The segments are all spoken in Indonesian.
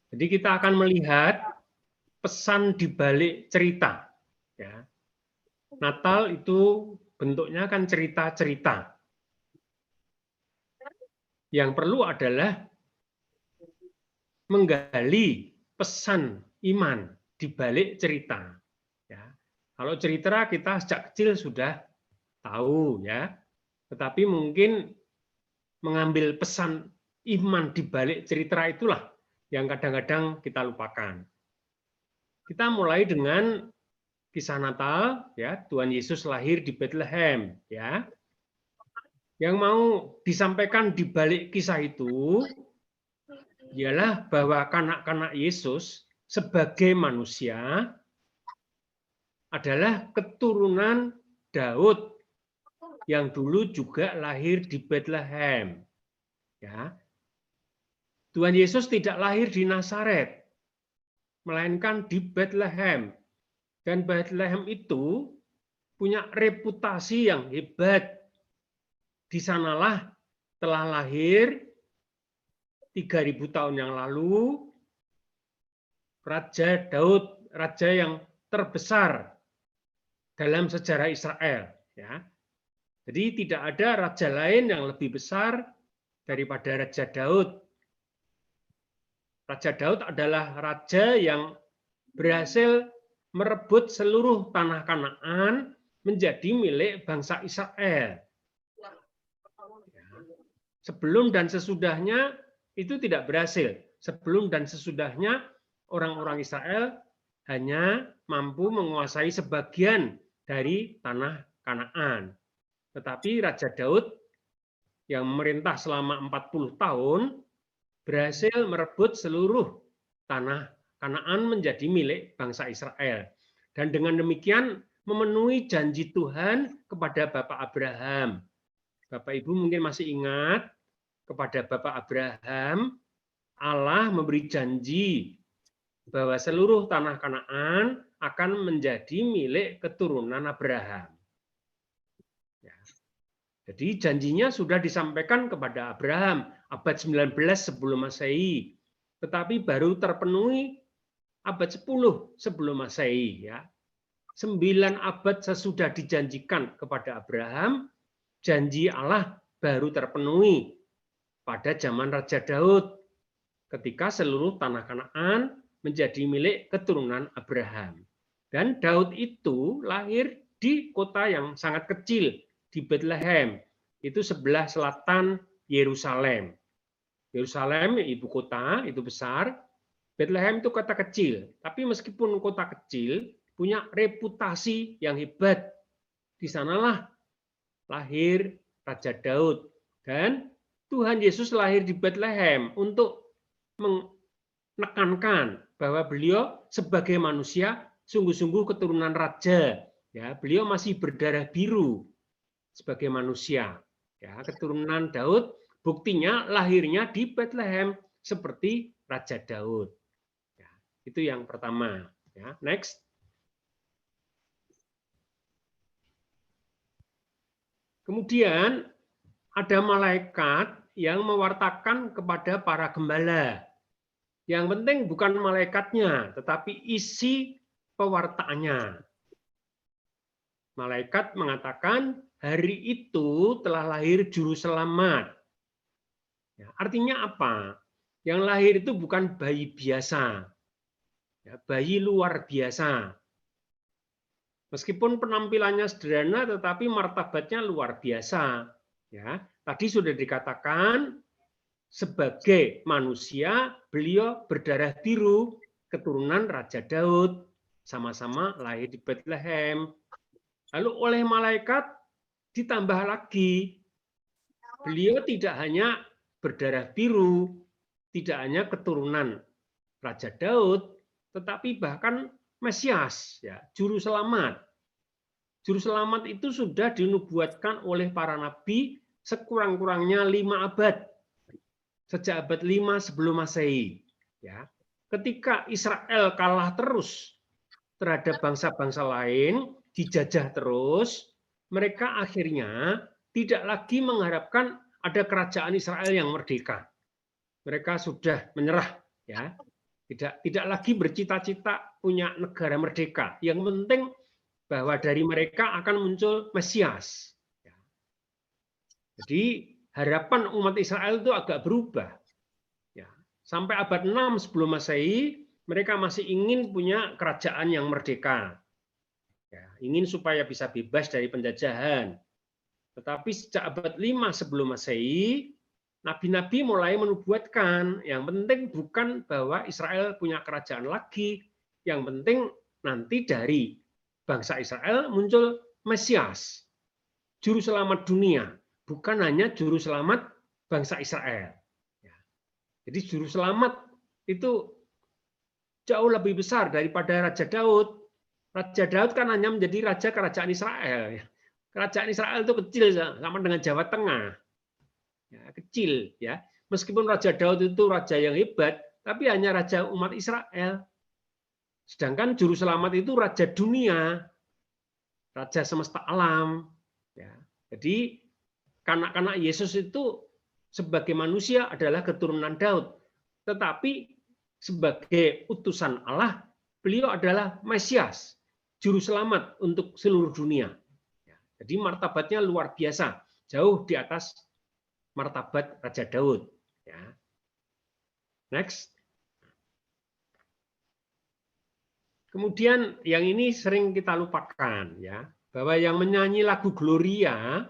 Jadi kita akan melihat pesan di balik cerita. Ya. Natal itu bentuknya kan cerita-cerita. Yang perlu adalah menggali pesan iman di balik cerita. Ya. Kalau cerita kita sejak kecil sudah tahu, ya. Tetapi mungkin mengambil pesan iman di balik cerita itulah yang kadang-kadang kita lupakan. Kita mulai dengan kisah Natal, ya, Tuhan Yesus lahir di Bethlehem, ya. Yang mau disampaikan di balik kisah itu ialah bahwa kanak-kanak Yesus sebagai manusia adalah keturunan Daud yang dulu juga lahir di Bethlehem. Ya. Tuhan Yesus tidak lahir di Nazaret, melainkan di Bethlehem. Dan Bethlehem itu punya reputasi yang hebat. Di sanalah telah lahir 3000 tahun yang lalu Raja Daud, raja yang terbesar dalam sejarah Israel. Ya. Jadi tidak ada raja lain yang lebih besar daripada Raja Daud. Raja Daud adalah raja yang berhasil merebut seluruh tanah Kanaan menjadi milik bangsa Israel. Sebelum dan sesudahnya itu tidak berhasil. Sebelum dan sesudahnya orang-orang Israel hanya mampu menguasai sebagian dari tanah Kanaan. Tetapi Raja Daud yang memerintah selama 40 tahun berhasil merebut seluruh tanah Kanaan menjadi milik bangsa Israel. Dan dengan demikian memenuhi janji Tuhan kepada Bapak Abraham. Bapak Ibu mungkin masih ingat kepada Bapak Abraham, Allah memberi janji bahwa seluruh tanah Kanaan akan menjadi milik keturunan Abraham. Ya. Jadi janjinya sudah disampaikan kepada Abraham abad 19 sebelum Masehi, tetapi baru terpenuhi abad 10 sebelum Masehi. Ya. 9 abad sesudah dijanjikan kepada Abraham, janji Allah baru terpenuhi pada zaman Raja Daud, ketika seluruh tanah Kanaan menjadi milik keturunan Abraham. Dan Daud itu lahir di kota yang sangat kecil, di Bethlehem. Itu sebelah selatan Yerusalem. Yerusalem ibu kota, itu besar. Bethlehem itu kota kecil. Tapi meskipun kota kecil, punya reputasi yang hebat. Di sanalah lahir Raja Daud. Dan Tuhan Yesus lahir di Bethlehem untuk menekankan bahwa beliau sebagai manusia sungguh-sungguh keturunan raja. Ya, beliau masih berdarah biru sebagai manusia. Ya, keturunan Daud, buktinya lahirnya di Bethlehem seperti Raja Daud. Ya, itu yang pertama. Ya, next. Kemudian ada malaikat yang mewartakan kepada para gembala. Yang penting bukan malaikatnya, tetapi isi pewartaannya. Malaikat mengatakan, hari itu telah lahir juru selamat. Ya, artinya apa? Yang lahir itu bukan bayi biasa, ya, bayi luar biasa. Meskipun penampilannya sederhana, tetapi martabatnya luar biasa. Ya, tadi sudah dikatakan, sebagai manusia, beliau berdarah biru, keturunan Raja Daud, sama-sama lahir di Bethlehem. Lalu oleh malaikat ditambah lagi, beliau tidak hanya berdarah biru, tidak hanya keturunan Raja Daud, tetapi bahkan Mesias, ya, juru selamat. Juru selamat itu sudah dinubuatkan oleh para nabi sekurang-kurangnya 5 abad. Sejak abad 5 sebelum Masehi. Ya. Ketika Israel kalah terus terhadap bangsa-bangsa lain, dijajah terus, mereka akhirnya tidak lagi mengharapkan ada kerajaan Israel yang merdeka. Mereka sudah menyerah. Ya. Tidak lagi bercita-cita punya negara merdeka. Yang penting bahwa dari mereka akan muncul Mesias. Jadi harapan umat Israel itu agak berubah. Sampai abad 6 sebelum Masehi, mereka masih ingin punya kerajaan yang merdeka. Ingin supaya bisa bebas dari penjajahan. Tetapi sejak abad 5 sebelum Masehi, nabi-nabi mulai menubuatkan, yang penting bukan bahwa Israel punya kerajaan lagi, yang penting nanti dari bangsa Israel muncul Mesias, juru selamat dunia, bukan hanya juru selamat bangsa Israel. Jadi juru selamat itu jauh lebih besar daripada Raja Daud. Raja Daud kan hanya menjadi raja kerajaan Israel. Kerajaan Israel itu kecil sama dengan Jawa Tengah. Kecil ya. Meskipun Raja Daud itu raja yang hebat, tapi hanya raja umat Israel. Sedangkan juru selamat itu raja dunia, raja semesta alam. Jadi kanak-kanak Yesus itu sebagai manusia adalah keturunan Daud, tetapi sebagai utusan Allah, beliau adalah Mesias, juru selamat untuk seluruh dunia. Jadi martabatnya luar biasa, jauh di atas martabat Raja Daud. Next. Kemudian yang ini sering kita lupakan, ya, bahwa yang menyanyi lagu Gloria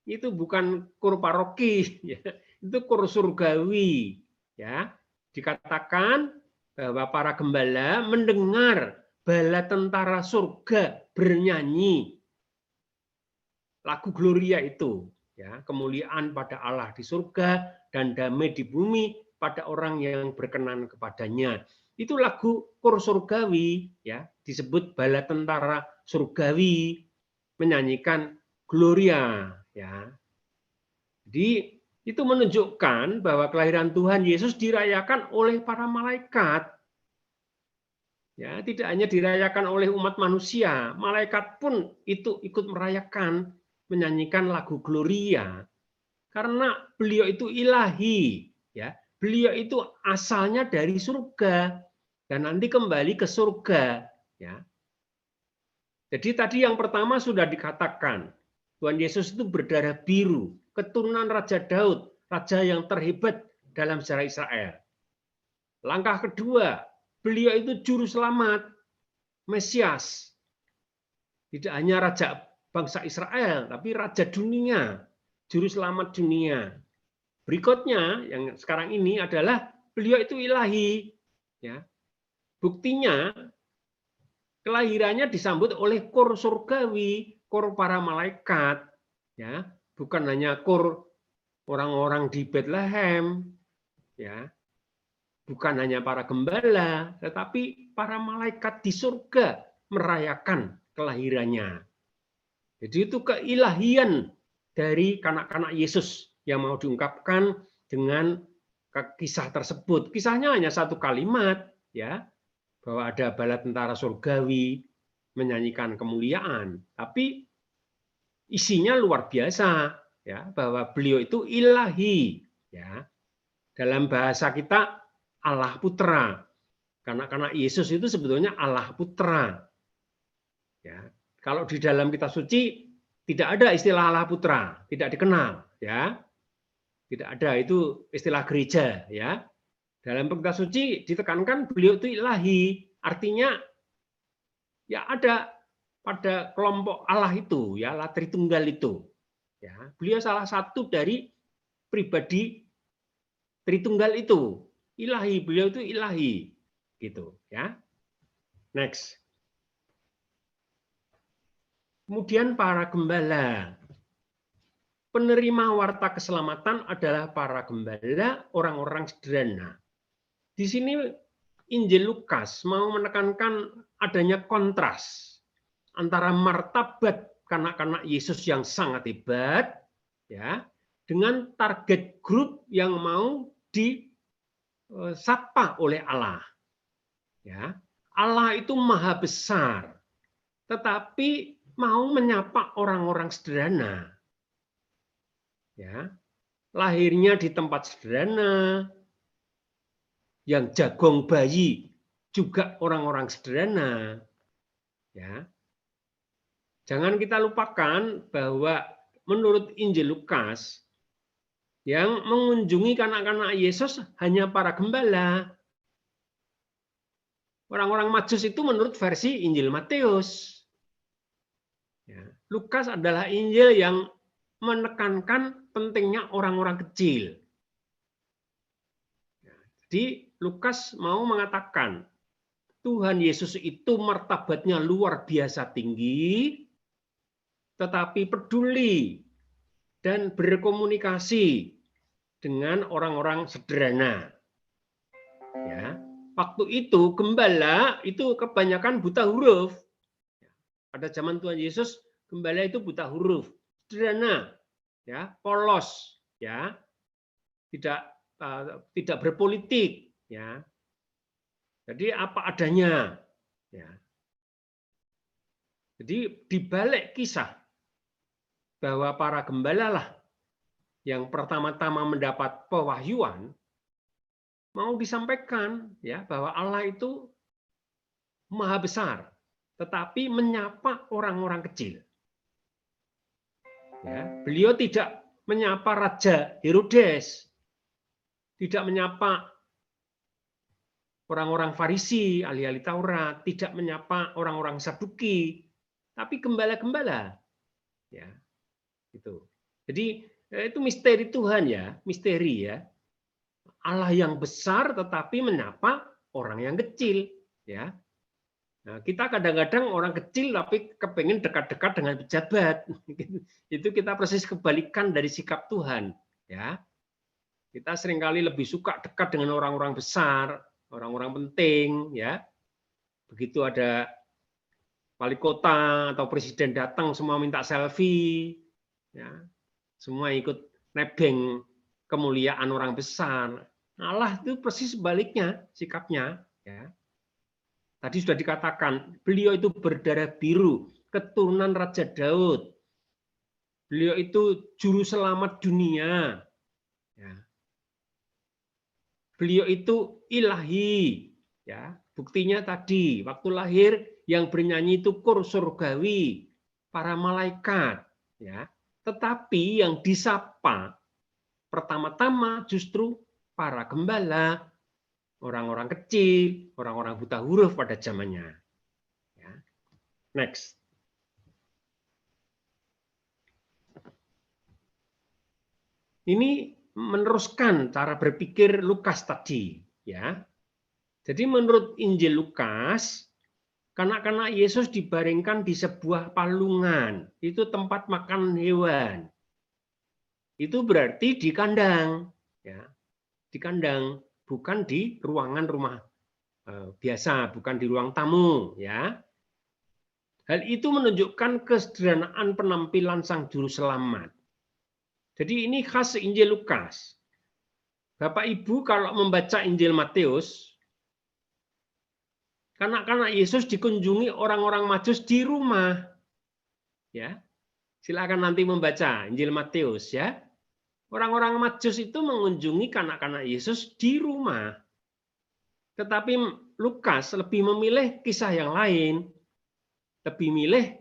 itu bukan kor paroki, ya, itu kor surgawi. Ya, dikatakan bahwa para gembala mendengar bala tentara surga bernyanyi lagu Gloria itu, ya, kemuliaan pada Allah di surga dan damai di bumi pada orang yang berkenan kepadanya. Itu lagu kor surgawi, ya, disebut bala tentara surgawi menyanyikan Gloria, ya. Jadi itu menunjukkan bahwa kelahiran Tuhan Yesus dirayakan oleh para malaikat. Ya, tidak hanya dirayakan oleh umat manusia, malaikat pun itu ikut merayakan, menyanyikan lagu Gloria. Karena beliau itu ilahi, ya. Beliau itu asalnya dari surga dan nanti kembali ke surga, ya. Jadi tadi yang pertama sudah dikatakan, Tuhan Yesus itu berdarah biru, keturunan Raja Daud, raja yang terhebat dalam sejarah Israel. Langkah kedua, beliau itu juru selamat, Mesias. Tidak hanya raja bangsa Israel, tapi raja dunia, juru selamat dunia. Berikutnya, yang sekarang ini adalah beliau itu ilahi. Ya. Buktinya, kelahirannya disambut oleh kor surgawi, kor para malaikat. Ya. Bukan hanya kor orang-orang di Bethlehem, ya. Bukan hanya para gembala, tetapi para malaikat di surga merayakan kelahirannya. Jadi itu keilahian dari kanak-kanak Yesus yang mau diungkapkan dengan kisah tersebut. Kisahnya hanya satu kalimat, ya, bahwa ada bala tentara surgawi menyanyikan kemuliaan, tapi isinya luar biasa, ya, bahwa beliau itu ilahi, ya. Dalam bahasa kita Allah Putra. Kanak-kanak Yesus itu sebetulnya Allah Putra. Ya. Kalau di dalam kitab suci tidak ada istilah Allah Putra, tidak dikenal, ya. Tidak ada, itu istilah gereja, ya. Dalam kitab suci ditekankan beliau itu ilahi, artinya ya ada pada kelompok Allah itu, ya, Allah Tritunggal itu. Ya, beliau salah satu dari pribadi Tritunggal itu. Ilahi, beliau itu ilahi, gitu, ya. Next. Kemudian para gembala. Penerima warta keselamatan adalah para gembala, orang-orang sederhana. Di sini Injil Lukas mau menekankan adanya kontras antara martabat kanak-kanak Yesus yang sangat hebat, ya, dengan target grup yang mau disapa oleh Allah. Ya, Allah itu maha besar, tetapi mau menyapa orang-orang sederhana. Ya, lahirnya di tempat sederhana, yang jagong bayi juga orang-orang sederhana. Ya. Jangan kita lupakan bahwa menurut Injil Lukas, yang mengunjungi kanak-kanak Yesus hanya para gembala. Orang-orang Majus itu menurut versi Injil Matius. Ya. Lukas adalah Injil yang menekankan pentingnya orang-orang kecil. Jadi Lukas mau mengatakan Tuhan Yesus itu martabatnya luar biasa tinggi, tetapi peduli dan berkomunikasi dengan orang-orang sederhana. Ya. Waktu itu gembala itu kebanyakan buta huruf. Pada zaman Tuhan Yesus gembala itu buta huruf, sederhana, ya, polos, ya, tidak berpolitik, ya. Jadi apa adanya, ya. Jadi di balik kisah bahwa para gembala lah yang pertama-tama mendapat pewahyuan, mau disampaikan ya bahwa Allah itu maha besar, tetapi menyapa orang-orang kecil. Ya, beliau tidak menyapa Raja Herodes, tidak menyapa orang-orang Farisi, ahli-ahli Taurat, tidak menyapa orang-orang Saduki, tapi gembala-gembala. Ya, itu. Jadi itu misteri Tuhan ya, misteri ya. Allah yang besar tetapi menyapa orang yang kecil, ya. Nah, kita kadang-kadang orang kecil tapi kepengen dekat-dekat dengan pejabat. Itu kita persis kebalikan dari sikap Tuhan, ya. Kita seringkali lebih suka dekat dengan orang-orang besar, orang-orang penting, ya. Begitu ada wali kota atau presiden datang semua minta selfie, ya. Semua ikut nebeng kemuliaan orang besar. Allah itu persis sebaliknya sikapnya, ya. Tadi sudah dikatakan, beliau itu berdarah biru, keturunan Raja Daud. Beliau itu juru selamat dunia. Ya. Beliau itu ilahi. Ya. Buktinya tadi, waktu lahir yang bernyanyi itu kor surgawi, para malaikat. Ya. Tetapi yang disapa pertama-tama justru para gembala, orang-orang kecil, orang-orang buta huruf pada zamannya. Ya. Next. Ini meneruskan cara berpikir Lukas tadi. Ya. Jadi menurut Injil Lukas, kanak-kanak Yesus dibaringkan di sebuah palungan. Itu tempat makan hewan. Itu berarti di kandang. Ya. Di kandang. Bukan di ruangan rumah biasa, bukan di ruang tamu, ya. Hal itu menunjukkan kesederhanaan penampilan sang juru selamat. Jadi ini khas Injil Lukas. Bapak Ibu kalau membaca Injil Matius, kanak-kanak Yesus dikunjungi orang-orang Majus di rumah. Ya. Silakan nanti membaca Injil Matius ya. Orang-orang Majus itu mengunjungi kanak-kanak Yesus di rumah. Tetapi Lukas lebih memilih kisah yang lain. Lebih milih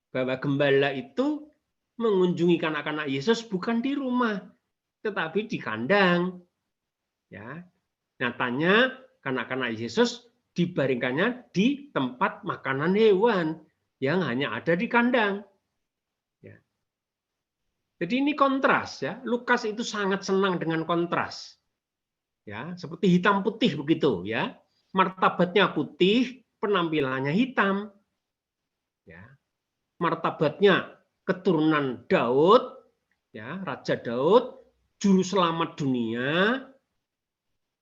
bahwa gembala itu mengunjungi kanak-kanak Yesus bukan di rumah, tetapi di kandang. Ya. Nyatanya kanak-kanak Yesus dibaringkannya di tempat makanan hewan yang hanya ada di kandang. Jadi ini kontras ya. Lukas itu sangat senang dengan kontras. Ya, seperti hitam putih begitu ya. Martabatnya putih, penampilannya hitam. Ya. Martabatnya keturunan Daud, ya, Raja Daud, juru selamat dunia,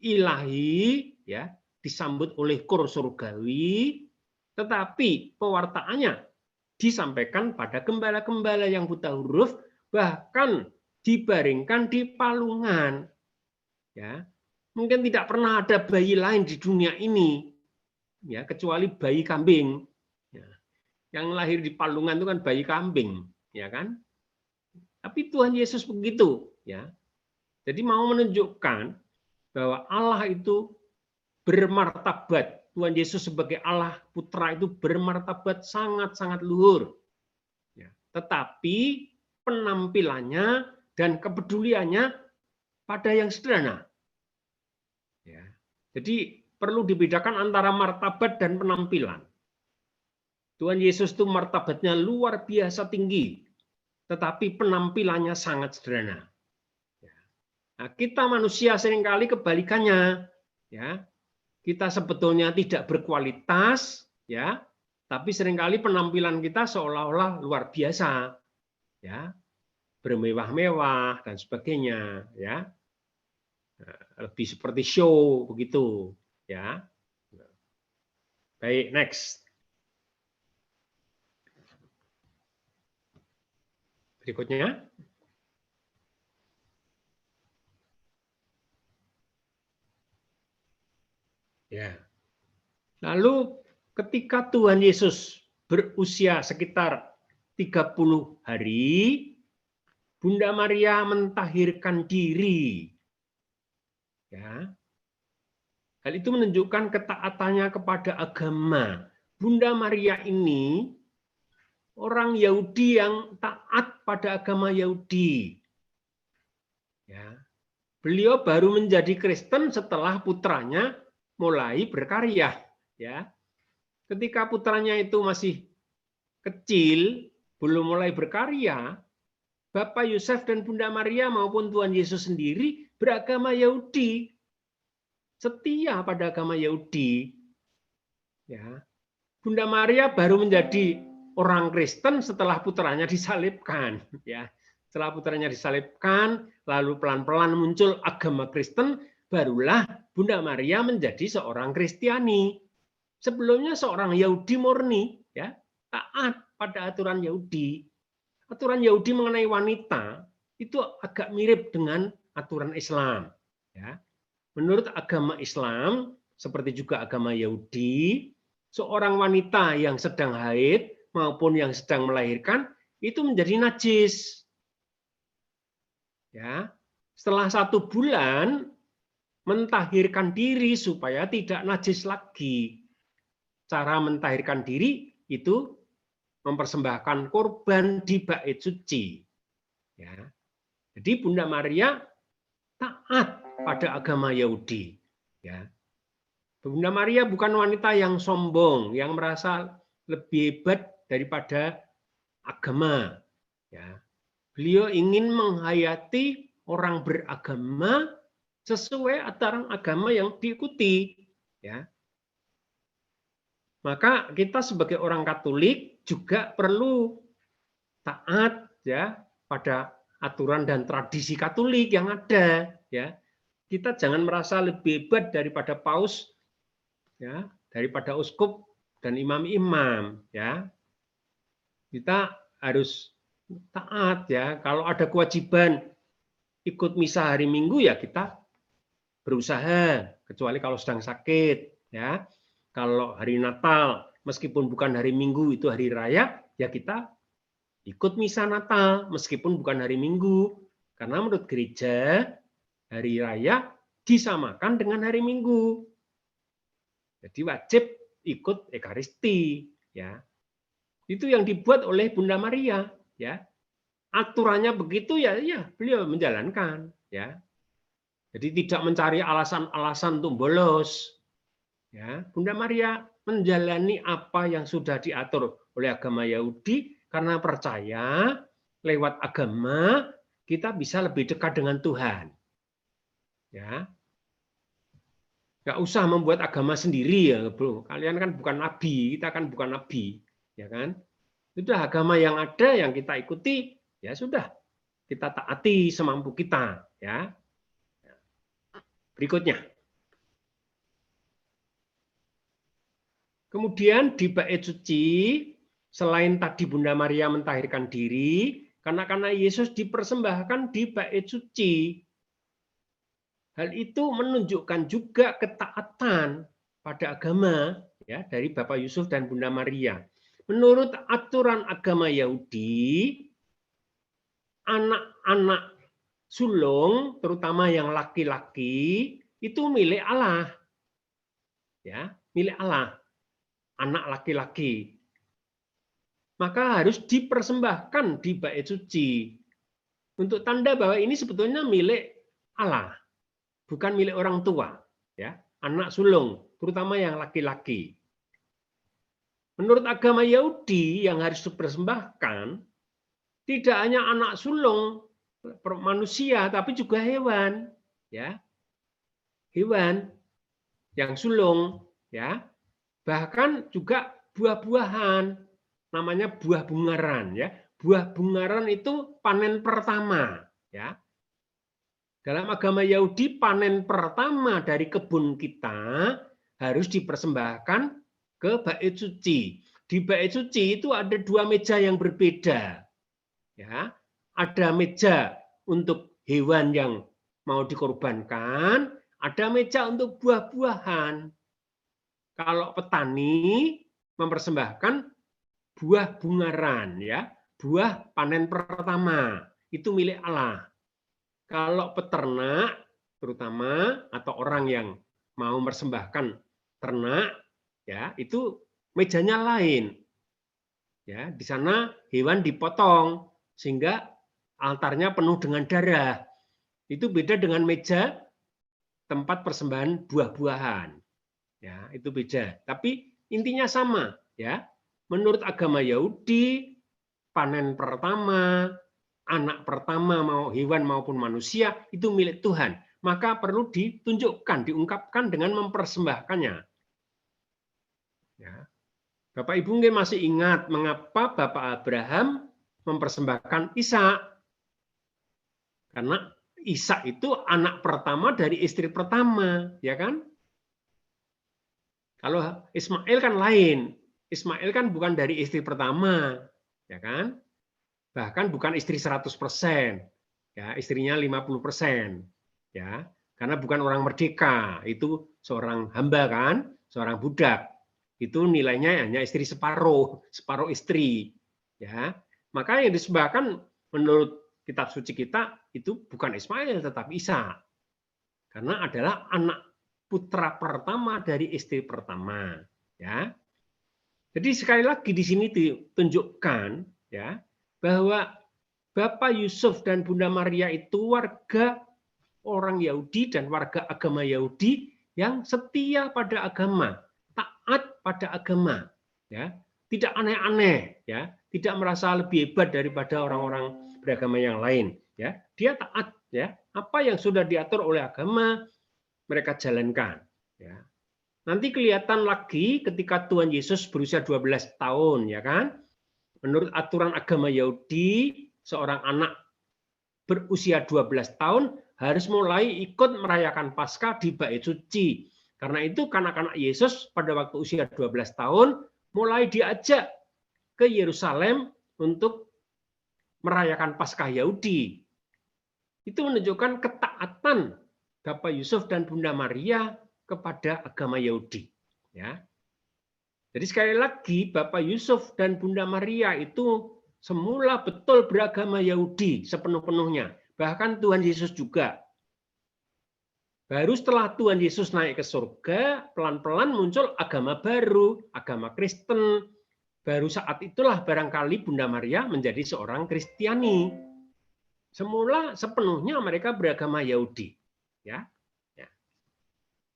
ilahi, ya, disambut oleh kor surgawi, tetapi pewartaannya disampaikan pada gembala-gembala yang buta huruf, bahkan dibaringkan di palungan. Ya, mungkin tidak pernah ada bayi lain di dunia ini, ya, kecuali bayi kambing. Ya, yang lahir di palungan itu kan bayi kambing, ya kan? Tapi Tuhan Yesus begitu, ya. Jadi mau menunjukkan bahwa Allah itu bermartabat. Tuhan Yesus sebagai Allah Putra itu bermartabat sangat-sangat luhur. Ya. Tetapi penampilannya dan kepeduliannya pada yang sederhana. Ya. Jadi perlu dibedakan antara martabat dan penampilan. Tuhan Yesus itu martabatnya luar biasa tinggi, tetapi penampilannya sangat sederhana. Nah, kita manusia seringkali kebalikannya, ya. Kita sebetulnya tidak berkualitas, ya, tapi seringkali penampilan kita seolah-olah luar biasa, ya, bermewah-mewah dan sebagainya, ya, lebih seperti show begitu, ya. Baik, next. Berikutnya. Ya. Lalu ketika Tuhan Yesus berusia sekitar 30 hari, Bunda Maria mentahirkan diri. Ya. Hal itu menunjukkan ketaatannya kepada agama. Bunda Maria ini orang Yahudi yang taat pada agama Yahudi. Ya. Beliau baru menjadi Kristen setelah putranya mulai berkarya, ya. Ketika putranya itu masih kecil, belum mulai berkarya, Bapak Yusuf dan Bunda Maria maupun Tuhan Yesus sendiri beragama Yahudi, setia pada agama Yahudi. Ya. Bunda Maria baru menjadi orang Kristen setelah putranya disalibkan, ya. Setelah putranya disalibkan, lalu pelan-pelan muncul agama Kristen, barulah Bunda Maria menjadi seorang Kristiani. Sebelumnya seorang Yahudi murni, ya, taat pada aturan Yahudi. Aturan Yahudi mengenai wanita itu agak mirip dengan aturan Islam. Ya. Menurut agama Islam, seperti juga agama Yahudi, seorang wanita yang sedang haid maupun yang sedang melahirkan itu menjadi najis. Ya. Setelah 1 bulan mentahirkan diri supaya tidak najis lagi. Cara mentahirkan diri itu mempersembahkan korban di bait suci. Ya. Jadi Bunda Maria taat pada agama Yahudi. Ya. Bunda Maria bukan wanita yang sombong, yang merasa lebih hebat daripada agama. Ya. Beliau ingin menghayati orang beragama sesuai aturan agama yang diikuti. Ya. Maka kita sebagai orang Katolik juga perlu taat, ya, pada aturan dan tradisi Katolik yang ada. Ya. Kita jangan merasa lebih hebat daripada paus, ya, daripada uskup dan imam-imam. Ya. Kita harus taat, ya. Kalau ada kewajiban ikut misa hari Minggu, ya kita berusaha, kecuali kalau sedang sakit, ya. Kalau hari Natal, meskipun bukan hari Minggu, itu hari raya, ya kita ikut misa Natal, meskipun bukan hari Minggu. Karena menurut gereja, hari raya disamakan dengan hari Minggu. Jadi wajib ikut Ekaristi. Ya. Itu yang dibuat oleh Bunda Maria. Ya. Aturannya begitu, ya beliau menjalankan. Ya. Jadi tidak mencari alasan-alasan untuk bolos. Ya, Bunda Maria menjalani apa yang sudah diatur oleh agama Yahudi karena percaya lewat agama kita bisa lebih dekat dengan Tuhan. Ya, nggak usah membuat agama sendiri, ya, bro. Kalian kan bukan nabi, kita kan bukan nabi, ya kan? Sudah agama yang ada yang kita ikuti, ya sudah kita taati semampu kita. Ya, berikutnya. Kemudian di bait suci, selain tadi Bunda Maria mentahirkan diri, karena Yesus dipersembahkan di bait suci. Hal itu menunjukkan juga ketaatan pada agama, ya, dari Bapak Yusuf dan Bunda Maria. Menurut aturan agama Yahudi, anak-anak sulung, terutama yang laki-laki, itu milik Allah. ya, milik Allah, anak laki-laki. Maka harus dipersembahkan di bait suci untuk tanda bahwa ini sebetulnya milik Allah, bukan milik orang tua, ya, anak sulung, terutama yang laki-laki. Menurut agama Yahudi yang harus dipersembahkan tidak hanya anak sulung manusia, tapi juga hewan, ya, hewan yang sulung, ya, bahkan juga buah-buahan, namanya buah bungaran, ya. Buah bungaran itu panen pertama, ya. Dalam agama Yahudi panen pertama dari kebun kita harus dipersembahkan ke bait suci. Di bait suci itu ada 2 meja yang berbeda, ya. Ada meja untuk hewan yang mau dikorbankan, ada meja untuk buah-buahan. Kalau petani mempersembahkan buah bungaran, ya, buah panen pertama, itu milik Allah. Kalau peternak terutama atau orang yang mau mempersembahkan ternak, ya, itu mejanya lain. Ya, di sana hewan dipotong sehingga altarnya penuh dengan darah. Itu beda dengan meja tempat persembahan buah-buahan. Ya, itu beda. Tapi intinya sama, ya. Menurut agama Yahudi, panen pertama, anak pertama mau hewan maupun manusia itu milik Tuhan. Maka perlu ditunjukkan, diungkapkan dengan mempersembahkannya. Ya. Bapak Ibu mungkin masih ingat mengapa Bapak Abraham mempersembahkan Ishak. Karena Ishak itu anak pertama dari istri pertama, ya kan? Kalau Ismail kan lain. Ismail kan bukan dari istri pertama, ya kan? Bahkan bukan istri 100%, ya, istrinya 50%, ya. Karena bukan orang merdeka, itu seorang hamba kan, seorang budak. Itu nilainya hanya istri separuh istri, ya. Maka yang disembahkan menurut kitab suci kita itu bukan Ismail tetapi Ishak. Karena adalah anak putra pertama dari istri pertama, ya. Jadi sekali lagi di sini ditunjukkan, ya, bahwa Bapak Yusuf dan Bunda Maria itu warga orang Yahudi dan warga agama Yahudi yang setia pada agama, taat pada agama, ya, tidak aneh-aneh, ya, tidak merasa lebih hebat daripada orang-orang beragama yang lain, ya. Dia taat, ya, apa yang sudah diatur oleh agama mereka jalankan, ya. Nanti kelihatan lagi ketika Tuhan Yesus berusia 12 tahun, ya kan? Menurut aturan agama Yahudi, seorang anak berusia 12 tahun harus mulai ikut merayakan Paskah di bait suci. Karena itu anak-anak Yesus pada waktu usia 12 tahun mulai diajak ke Yerusalem untuk merayakan Paskah Yahudi. Itu menunjukkan ketaatan Bapak Yusuf dan Bunda Maria kepada agama Yahudi. Ya. Jadi sekali lagi Bapak Yusuf dan Bunda Maria itu semula betul beragama Yahudi sepenuh-penuhnya. Bahkan Tuhan Yesus juga. Baru setelah Tuhan Yesus naik ke surga, pelan-pelan muncul agama baru, agama Kristen. Baru saat itulah barangkali Bunda Maria menjadi seorang Kristiani. Semula sepenuhnya mereka beragama Yahudi. Ya.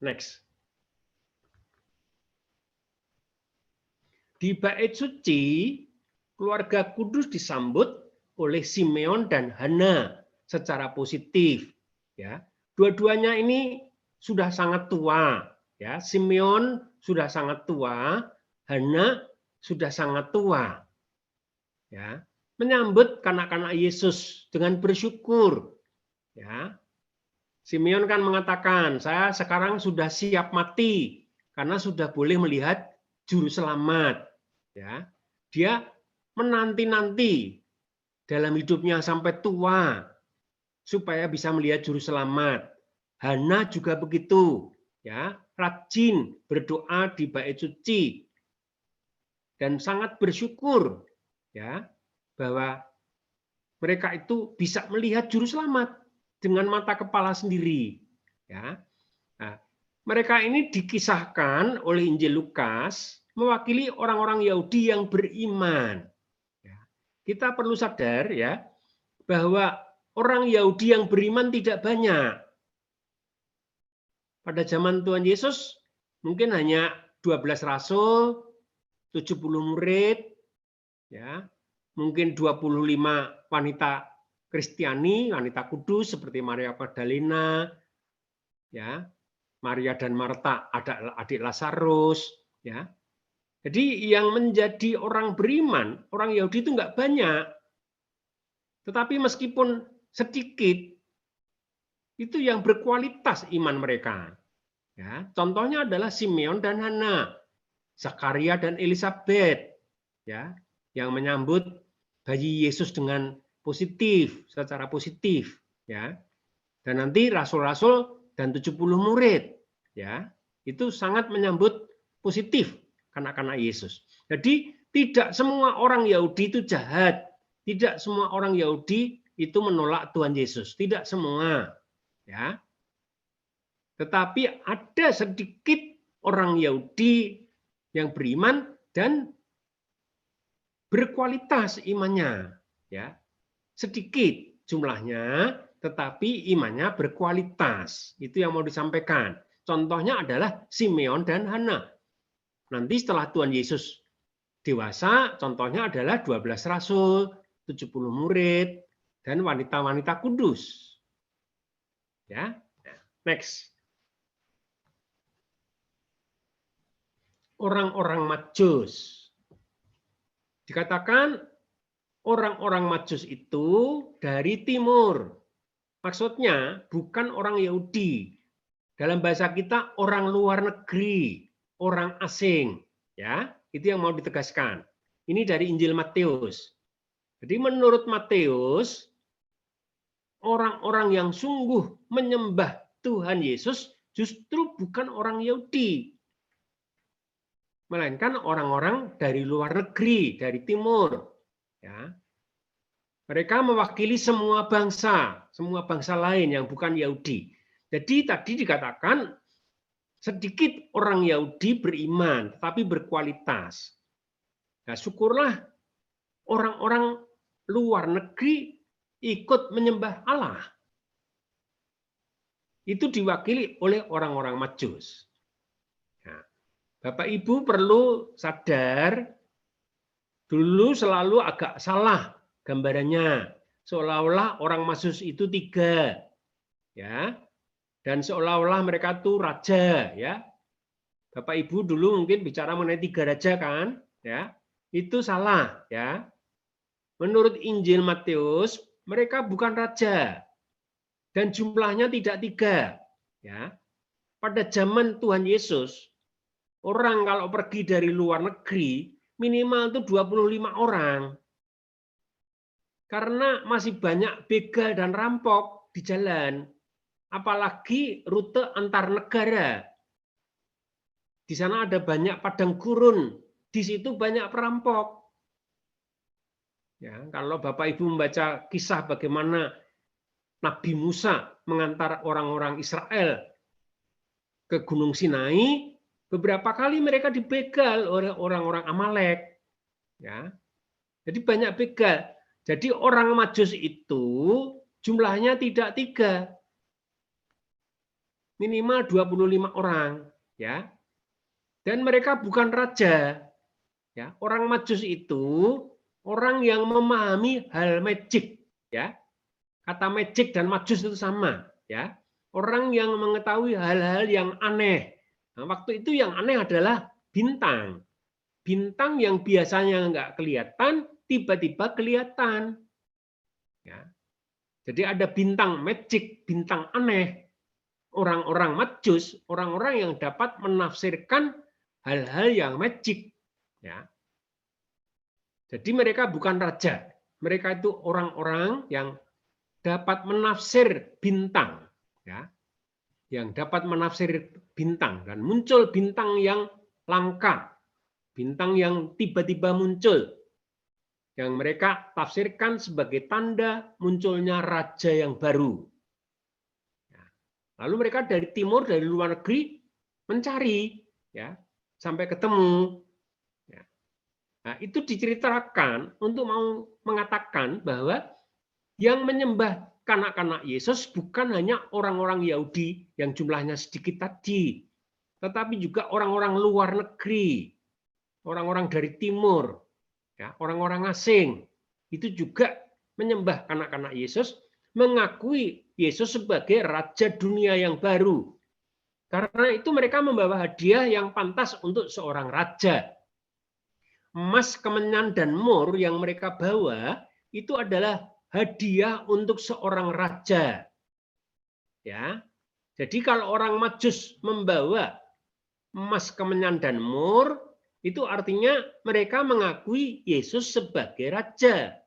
Next. Di bait suci, keluarga kudus disambut oleh Simeon dan Hana secara positif. Ya, dua-duanya ini sudah sangat tua. Ya, Simeon sudah sangat tua, Hana sudah sangat tua. Ya, menyambut kanak-kanak Yesus dengan bersyukur. Ya, Simeon kan mengatakan, saya sekarang sudah siap mati karena sudah boleh melihat juru selamat. Ya, dia menanti-nanti dalam hidupnya sampai tua supaya bisa melihat juru selamat. Hana juga begitu, ya, rajin berdoa di bait suci dan sangat bersyukur, ya, bahwa mereka itu bisa melihat juru selamat dengan mata kepala sendiri, ya. Nah, mereka ini dikisahkan oleh Injil Lukas mewakili orang-orang Yahudi yang beriman. Kita perlu sadar ya bahwa orang Yahudi yang beriman tidak banyak. Pada zaman Tuhan Yesus mungkin hanya 12 rasul, 70 murid, ya, mungkin 25 wanita Kristiani, wanita kudus seperti Maria Magdalena, ya, Maria dan Marta, ada adik Lazarus, ya. Jadi yang menjadi orang beriman, orang Yahudi itu nggak banyak. Tetapi meskipun sedikit, itu yang berkualitas iman mereka. Ya, contohnya adalah Simeon dan Hana, Zakaria dan Elizabeth, ya, yang menyambut bayi Yesus dengan positif, secara positif, ya. Dan nanti rasul-rasul dan 70 murid, ya, itu sangat menyambut positif anak-anak Yesus. Jadi tidak semua orang Yahudi itu jahat, tidak semua orang Yahudi itu menolak Tuhan Yesus, tidak semua, ya. Tetapi ada sedikit orang Yahudi yang beriman dan berkualitas imannya, ya. Sedikit jumlahnya, tetapi imannya berkualitas. Itu yang mau disampaikan. Contohnya adalah Simeon dan Hana. Nanti setelah Tuhan Yesus dewasa, contohnya adalah 12 rasul, 70 murid, dan wanita-wanita kudus. Ya, next. Orang-orang Majus. Dikatakan orang-orang Majus itu dari timur. Maksudnya bukan orang Yahudi. Dalam bahasa kita orang luar negeri, orang asing, ya. Itu yang mau ditegaskan. Ini dari Injil Matius. Jadi menurut Matius, orang-orang yang sungguh menyembah Tuhan Yesus justru bukan orang Yahudi, melainkan orang-orang dari luar negeri, dari timur. Ya. Mereka mewakili semua bangsa lain yang bukan Yahudi. Jadi tadi dikatakan sedikit orang Yahudi beriman, tetapi berkualitas. Nah, syukurlah orang-orang luar negeri ikut menyembah Allah. Itu diwakili oleh orang-orang Majus. Bapak Ibu perlu sadar, dulu selalu agak salah gambarannya, seolah-olah orang Majus itu 3, ya, dan seolah-olah mereka itu raja, ya. Bapak Ibu dulu mungkin bicara mengenai 3 raja kan, ya, itu salah, ya. Menurut Injil Matius, mereka bukan raja dan jumlahnya tidak 3, ya. Pada zaman Tuhan Yesus, orang kalau pergi dari luar negeri, minimal itu 25 orang. Karena masih banyak begal dan rampok di jalan. Apalagi rute antar negara. Di sana ada banyak padang gurun. Di situ banyak perampok. Ya, kalau Bapak Ibu membaca kisah bagaimana Nabi Musa mengantar orang-orang Israel ke Gunung Sinai, beberapa kali mereka dibegal oleh orang-orang Amalek, ya. Jadi banyak begal. Jadi orang Majus itu jumlahnya tidak 3, minimal 25 orang, ya. Dan mereka bukan raja, ya. Orang Majus itu orang yang memahami hal magic, ya. Kata magic dan Majus itu sama, ya. Orang yang mengetahui hal-hal yang aneh. Nah, waktu itu yang aneh adalah bintang. Bintang yang biasanya nggak kelihatan, tiba-tiba kelihatan. Ya. Jadi ada bintang magic, bintang aneh. Orang-orang Majus, orang-orang yang dapat menafsirkan hal-hal yang magic. Ya. Jadi mereka bukan raja. Mereka itu orang-orang yang dapat menafsir bintang. Ya. Yang dapat menafsir bintang, dan muncul bintang yang langka, bintang yang tiba-tiba muncul, yang mereka tafsirkan sebagai tanda munculnya raja yang baru. Lalu mereka dari timur, dari luar negeri, mencari, ya, sampai ketemu. Ya. Nah, itu diceritakan untuk mau mengatakan bahwa yang menyembah kanak-kanak Yesus bukan hanya orang-orang Yahudi yang jumlahnya sedikit tadi, tetapi juga orang-orang luar negeri, orang-orang dari timur, ya, orang-orang asing. Itu juga menyembah kanak-kanak Yesus, mengakui Yesus sebagai Raja dunia yang baru. Karena itu mereka membawa hadiah yang pantas untuk seorang raja. Emas, kemenyan, dan mur yang mereka bawa itu adalah hadiah untuk seorang raja. Ya. Jadi kalau orang Majus membawa emas, kemenyan, dan mur, itu artinya mereka mengakui Yesus sebagai raja.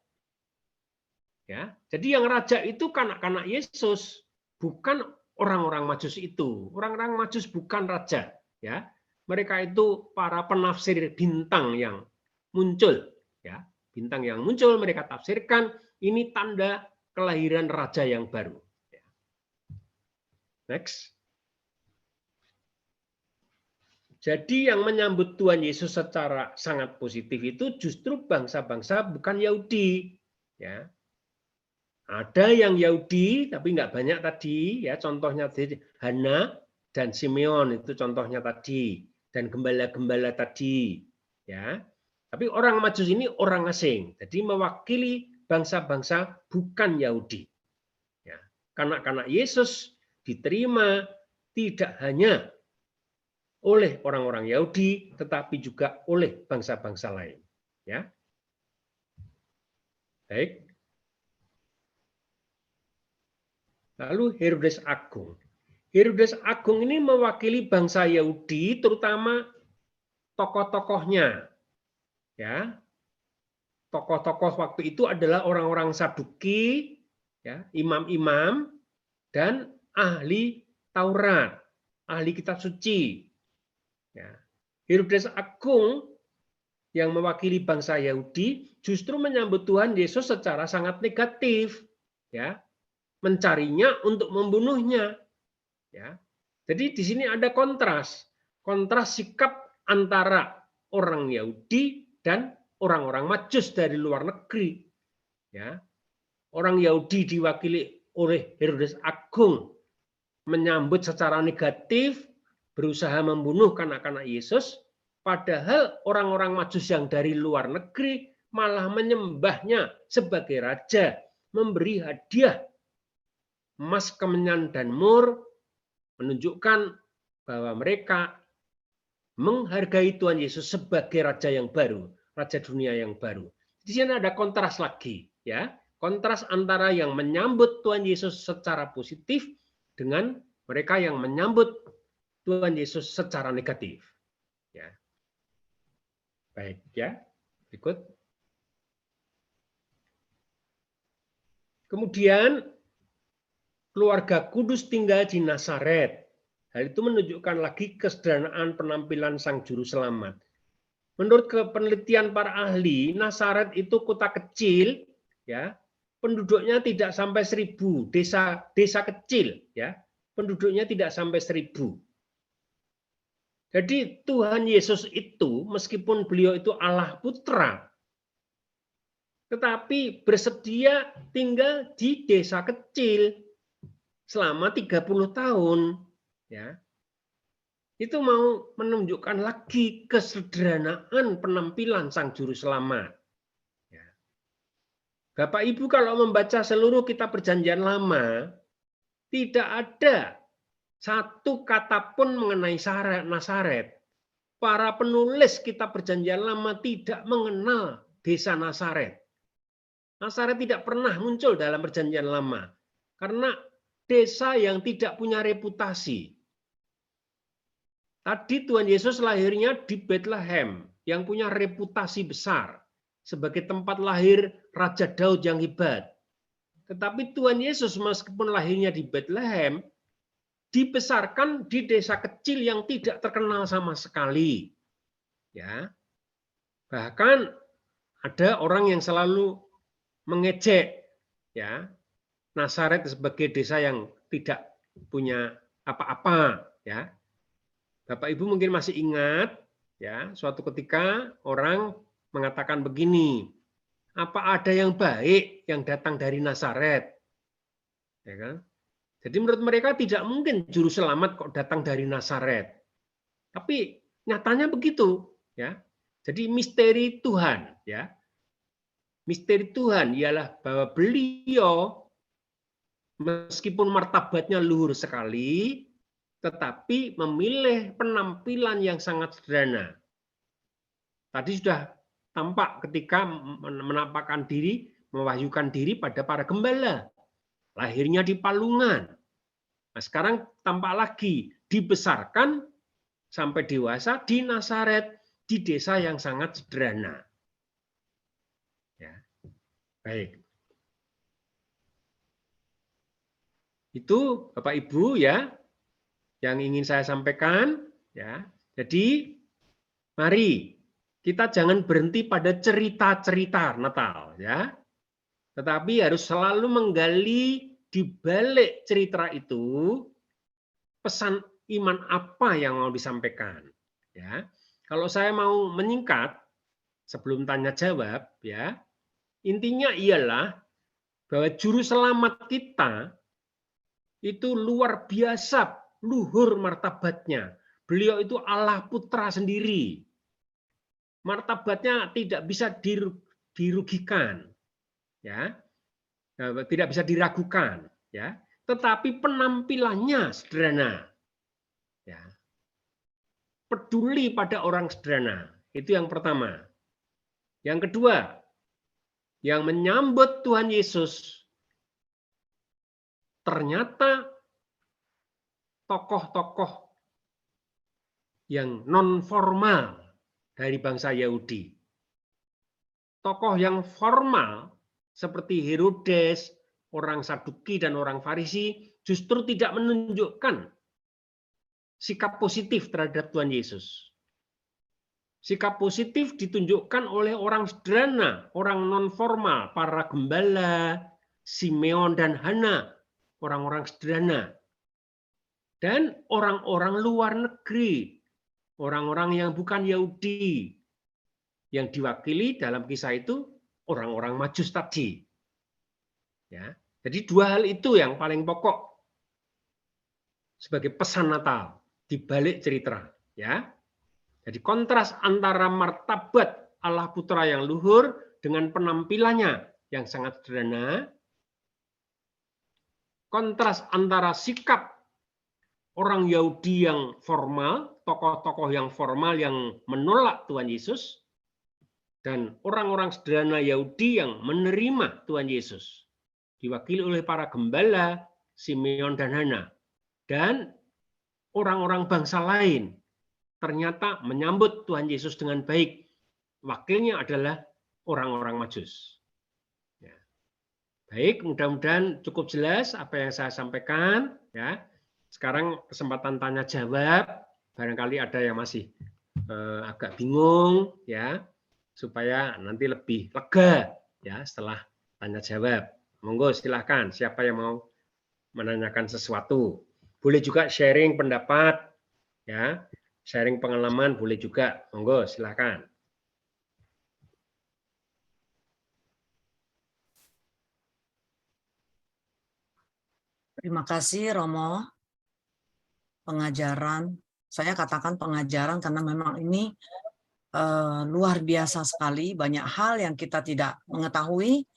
Ya. Jadi yang raja itu kanak-kanak Yesus, bukan orang-orang Majus itu. Orang-orang Majus bukan raja, ya. Mereka itu para penafsir bintang yang muncul, ya. Bintang yang muncul mereka tafsirkan ini tanda kelahiran raja yang baru. Next. Jadi yang menyambut Tuhan Yesus secara sangat positif itu justru bangsa-bangsa bukan Yahudi, ya. Ada yang Yahudi tapi nggak banyak tadi, ya. Contohnya Hana dan Simeon itu contohnya tadi, dan gembala-gembala tadi, ya. Tapi orang Majus ini orang asing, jadi mewakili bangsa-bangsa bukan Yahudi. Ya. Kanak-kanak Yesus diterima tidak hanya oleh orang-orang Yahudi, tetapi juga oleh bangsa-bangsa lain. Ya, baik. Lalu Herodes Agung. Herodes Agung ini mewakili bangsa Yahudi, terutama tokoh-tokohnya. Ya, tokoh-tokoh waktu itu adalah orang-orang Saduki, ya, imam-imam, dan ahli Taurat, ahli kitab suci. Ya. Herodes Agung yang mewakili bangsa Yahudi justru menyambut Tuhan Yesus secara sangat negatif, ya, mencarinya untuk membunuhnya, ya. Jadi di sini ada kontras sikap antara orang Yahudi dan orang-orang Majus dari luar negeri, ya. Orang Yahudi diwakili oleh Herodes Agung menyambut secara negatif, berusaha membunuh kanak-kanak Yesus, padahal orang-orang Majus yang dari luar negeri malah menyembahnya sebagai raja, memberi hadiah emas, kemenyan, dan mur, menunjukkan bahwa mereka menghargai Tuhan Yesus sebagai raja yang baru, raja dunia yang baru. Di sini ada kontras lagi, ya, kontras antara yang menyambut Tuhan Yesus secara positif dengan mereka yang menyambut Tuhan Yesus secara negatif. Ya. Baik, ya. Berikut. Kemudian keluarga kudus tinggal di Nazaret. Hal itu menunjukkan lagi kesederhanaan penampilan Sang Juru Selamat. Menurut penelitian para ahli, Nazaret itu kota kecil, ya, penduduknya tidak sampai 1000, desa kecil, ya, penduduknya tidak sampai 1000. Jadi Tuhan Yesus itu, meskipun beliau itu Allah Putra, tetapi bersedia tinggal di desa kecil selama 30 tahun, ya. Itu mau menunjukkan lagi kesederhanaan penampilan Sang Juru Selamat. Ya. Bapak Ibu kalau membaca seluruh kitab Perjanjian Lama, tidak ada satu kata pun mengenai Nazaret. Para penulis kitab Perjanjian Lama tidak mengenal desa Nazaret. Nazaret tidak pernah muncul dalam Perjanjian Lama karena desa yang tidak punya reputasi. Tadi Tuhan Yesus lahirnya di Bethlehem yang punya reputasi besar sebagai tempat lahir Raja Daud yang hebat. Tetapi Tuhan Yesus meskipun lahirnya di Bethlehem, dibesarkan di desa kecil yang tidak terkenal sama sekali. Ya. Bahkan ada orang yang selalu mengejek, ya, Nazaret sebagai desa yang tidak punya apa-apa, ya. Bapak Ibu mungkin masih ingat, ya, suatu ketika orang mengatakan begini, apa ada yang baik yang datang dari Nazaret? Ya kan? Jadi menurut mereka tidak mungkin juru selamat kok datang dari Nazaret. Tapi nyatanya begitu, ya. Jadi misteri Tuhan, ya. Misteri Tuhan ialah bahwa beliau meskipun martabatnya luhur sekali, tetapi memilih penampilan yang sangat sederhana. Tadi sudah tampak ketika menampakkan diri, mewahyukan diri pada para gembala. Lahirnya di palungan. Nah, sekarang tampak lagi dibesarkan sampai dewasa di Nazaret, di desa yang sangat sederhana. Ya. Baik. Itu Bapak Ibu ya yang ingin saya sampaikan ya. Jadi mari kita jangan berhenti pada cerita-cerita Natal ya. Tetapi harus selalu menggali di balik cerita itu pesan iman apa yang mau disampaikan ya. Kalau saya mau menyingkat sebelum tanya jawab ya, intinya ialah bahwa juru selamat kita itu luar biasa luhur martabatnya. Beliau itu Allah Putra sendiri. Martabatnya tidak bisa dirugikan. Ya. Tidak bisa diragukan, ya. Tetapi penampilannya sederhana. Ya. Peduli pada orang sederhana. Itu yang pertama. Yang kedua, yang menyambut Tuhan Yesus ternyata tokoh-tokoh yang non formal dari bangsa Yahudi. Tokoh yang formal seperti Herodes, orang Saduki dan orang Farisi justru tidak menunjukkan sikap positif terhadap Tuhan Yesus. Sikap positif ditunjukkan oleh orang sederhana, orang non formal, para gembala, Simeon dan Hana, orang-orang sederhana. Dan orang-orang luar negeri, orang-orang yang bukan Yahudi, yang diwakili dalam kisah itu orang-orang Majus tadi. Ya, jadi dua hal itu yang paling pokok sebagai pesan Natal di balik cerita. Ya, jadi kontras antara martabat Allah Putra yang luhur dengan penampilannya yang sangat sederhana, kontras antara sikap orang Yahudi yang formal, tokoh-tokoh yang formal yang menolak Tuhan Yesus, dan orang-orang sederhana Yahudi yang menerima Tuhan Yesus, diwakili oleh para gembala, Simeon dan Hana, dan orang-orang bangsa lain ternyata menyambut Tuhan Yesus dengan baik. Wakilnya adalah orang-orang Majus. Ya. Baik, mudah-mudahan cukup jelas apa yang saya sampaikan. Ya. Sekarang kesempatan tanya jawab, barangkali ada yang masih agak bingung, ya, supaya nanti lebih lega, ya, setelah tanya jawab. Monggo silahkan, siapa yang mau menanyakan sesuatu. Boleh juga sharing pendapat, ya, sharing pengalaman boleh juga. Monggo silahkan. Terima kasih Romo. Pengajaran, saya katakan pengajaran karena memang ini luar biasa sekali, banyak hal yang kita tidak mengetahui.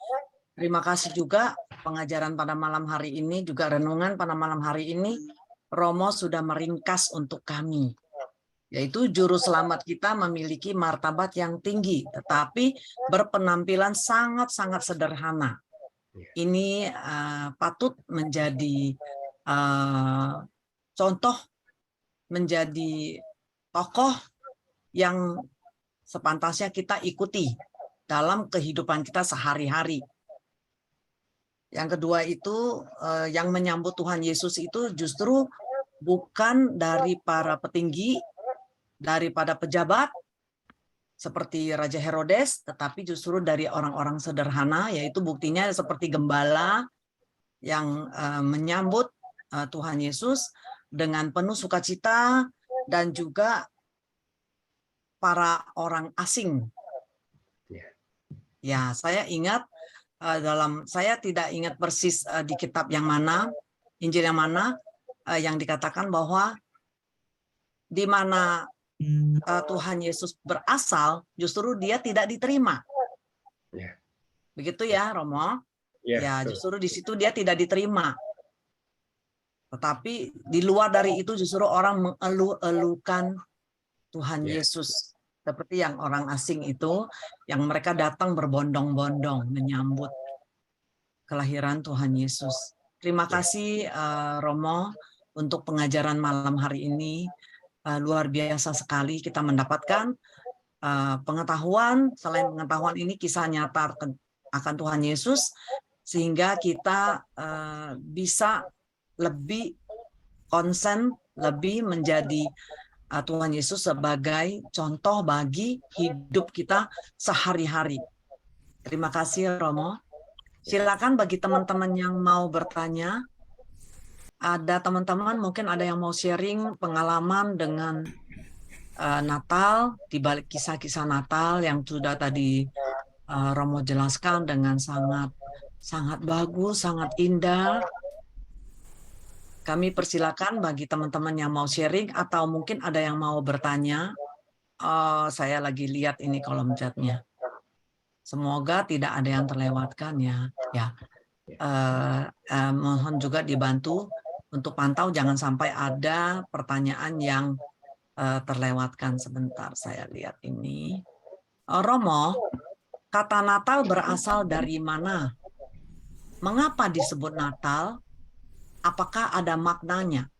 Terima kasih juga pengajaran pada malam hari ini, juga renungan pada malam hari ini, Romo sudah meringkas untuk kami. Yaitu juru selamat kita memiliki martabat yang tinggi, tetapi berpenampilan sangat-sangat sederhana. Ini patut menjadi contoh, menjadi tokoh yang sepantasnya kita ikuti dalam kehidupan kita sehari-hari. Yang kedua itu, yang menyambut Tuhan Yesus itu justru bukan dari para petinggi, daripada pejabat, seperti Raja Herodes, tetapi justru dari orang-orang sederhana, yaitu buktinya seperti gembala yang menyambut Tuhan Yesus dengan penuh sukacita, dan juga para orang asing. Ya, saya ingat saya tidak ingat persis di kitab yang mana, Injil yang mana, yang dikatakan bahwa di mana Tuhan Yesus berasal, justru dia tidak diterima. Begitu ya, Romo? Ya, justru di situ dia tidak diterima. Tetapi di luar dari itu justru orang mengeluh-elukan Tuhan Yesus. Seperti yang orang asing itu, yang mereka datang berbondong-bondong menyambut kelahiran Tuhan Yesus. Terima kasih Romo untuk pengajaran malam hari ini. Luar biasa sekali kita mendapatkan pengetahuan. Selain pengetahuan ini kisah nyata akan Tuhan Yesus, sehingga kita bisa lebih konsen, lebih menjadi Tuhan Yesus sebagai contoh bagi hidup kita sehari-hari. Terima kasih Romo. Silakan bagi teman-teman yang mau bertanya. Ada teman-teman mungkin ada yang mau sharing pengalaman dengan Natal, di balik kisah-kisah Natal yang sudah tadi Romo jelaskan dengan sangat bagus, sangat indah. Kami persilakan bagi teman-teman yang mau sharing atau mungkin ada yang mau bertanya. Saya lagi lihat ini kolom chatnya. Semoga tidak ada yang terlewatkan ya. Mohon juga dibantu untuk pantau jangan sampai ada pertanyaan yang terlewatkan. Sebentar saya lihat ini. Romo, kata Natal berasal dari mana? Mengapa disebut Natal? Apakah ada maknanya?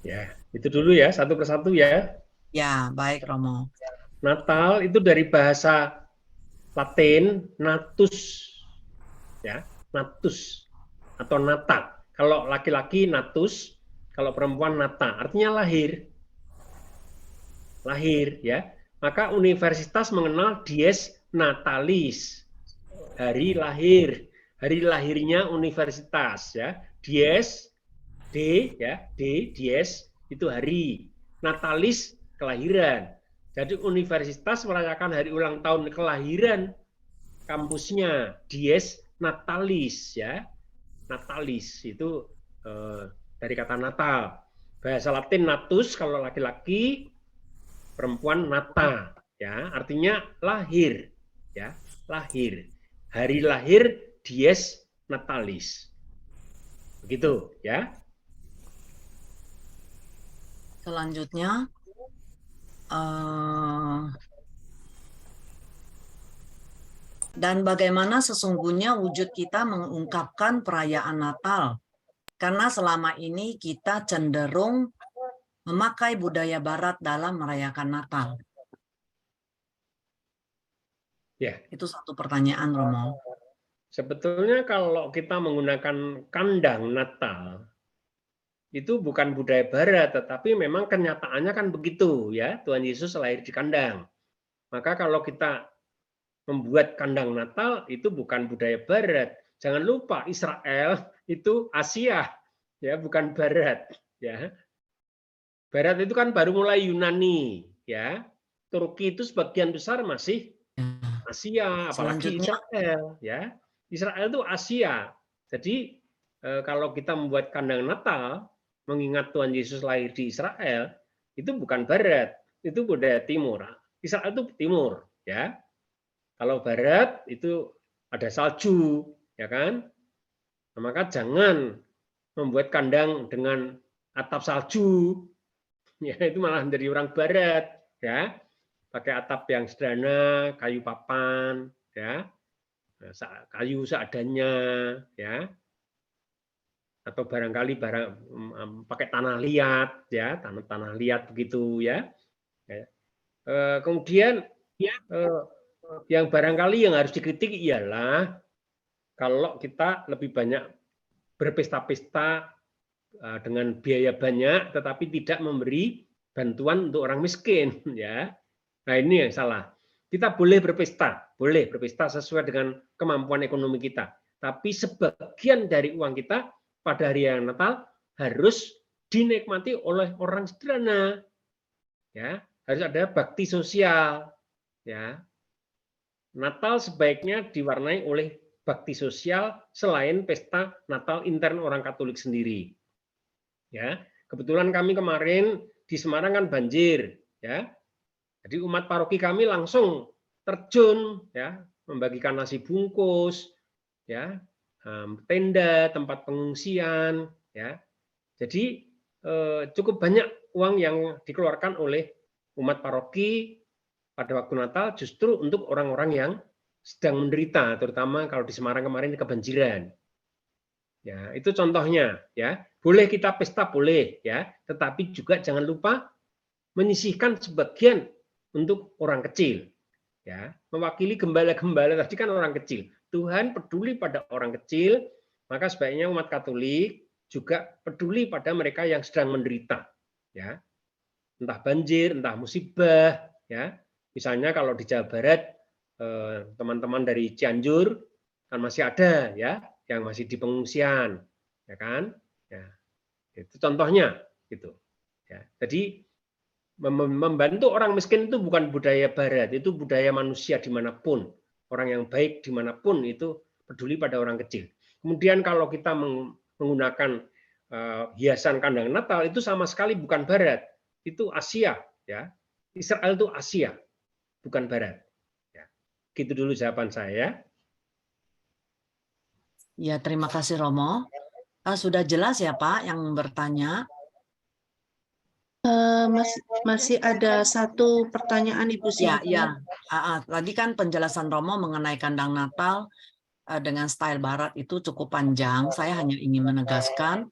Ya, itu dulu ya, satu persatu ya. Ya, baik Romo. Natal itu dari bahasa Latin natus, ya, natus atau nata. Kalau laki-laki natus, kalau perempuan nata, artinya lahir, ya. Maka universitas mengenal dies natalis, hari lahir, hari lahirnya universitas, ya. Dies, D, ya, D, dies itu hari, natalis kelahiran. Jadi universitas merayakan hari ulang tahun kelahiran kampusnya, dies natalis, ya. Natalis itu dari kata Natal. Bahasa Latin natus kalau laki-laki, perempuan nata, ya, artinya lahir, ya, lahir. Hari lahir dies natalis. Begitu, ya. Selanjutnya, dan bagaimana sesungguhnya wujud kita mengungkapkan perayaan Natal? Karena selama ini kita cenderung memakai budaya Barat dalam merayakan Natal. Ya. Itu satu pertanyaan, Romo. Sebetulnya kalau kita menggunakan kandang Natal, itu bukan budaya Barat, tetapi memang kenyataannya kan begitu, ya. Tuhan Yesus lahir di kandang. Maka kalau kita membuat kandang Natal, itu bukan budaya Barat. Jangan lupa Israel itu Asia, ya, bukan Barat, ya. Barat itu kan baru mulai Yunani, ya. Turki itu sebagian besar masih Asia, apalagi Israel, ya. Israel itu Asia. Jadi kalau kita membuat kandang Natal, mengingat Tuhan Yesus lahir di Israel, itu bukan Barat, itu budaya Timur. Israel itu Timur, ya. Kalau Barat itu ada salju, ya kan? Nah, maka jangan membuat kandang dengan atap salju, ya, itu malah menjadi orang Barat, ya. Pakai atap yang sederhana, kayu papan, ya. Kayu seadanya, ya, atau barangkali pakai tanah liat, ya, tanah liat begitu, ya. Kemudian yang barangkali yang harus dikritik ialah kalau kita lebih banyak berpesta-pesta dengan biaya banyak, tetapi tidak memberi bantuan untuk orang miskin, ya. Nah, ini yang salah. Kita boleh berpesta sesuai dengan kemampuan ekonomi kita. Tapi sebagian dari uang kita pada hari yang Natal harus dinikmati oleh orang sederhana. Ya, harus ada bakti sosial. Ya, Natal sebaiknya diwarnai oleh bakti sosial selain pesta Natal intern orang Katolik sendiri. Ya, kebetulan kami kemarin di Semarang kan banjir, ya. Jadi umat paroki kami langsung terjun, ya, membagikan nasi bungkus, ya, tenda, tempat pengungsian, ya. Jadi cukup banyak uang yang dikeluarkan oleh umat paroki pada waktu Natal justru untuk orang-orang yang sedang menderita, terutama kalau di Semarang kemarin kebanjiran. Ya, itu contohnya, ya. Boleh kita pesta boleh, ya, tetapi juga jangan lupa menyisihkan sebagian untuk orang kecil. Ya, mewakili gembala-gembala tadi kan orang kecil. Tuhan peduli pada orang kecil, maka sebaiknya umat Katolik juga peduli pada mereka yang sedang menderita. Ya. Entah banjir, entah musibah, ya. Misalnya kalau di Jawa Barat teman-teman dari Cianjur kan masih ada, ya, yang masih di pengungsian, ya kan? Ya, itu contohnya, gitu. Ya, jadi membantu orang miskin itu bukan budaya Barat, itu budaya manusia dimanapun. Orang yang baik dimanapun itu peduli pada orang kecil. Kemudian kalau kita menggunakan hiasan kandang Natal itu sama sekali bukan Barat, itu Asia, ya. Israel itu Asia, bukan Barat. Ya. Gitu dulu jawaban saya. Ya, terima kasih Romo. Sudah jelas ya Pak yang bertanya? Masih ada satu pertanyaan Ibu Ya, Cynthia. ya. Tadi kan penjelasan Romo mengenai kandang Natal dengan style Barat itu cukup panjang. Saya hanya ingin menegaskan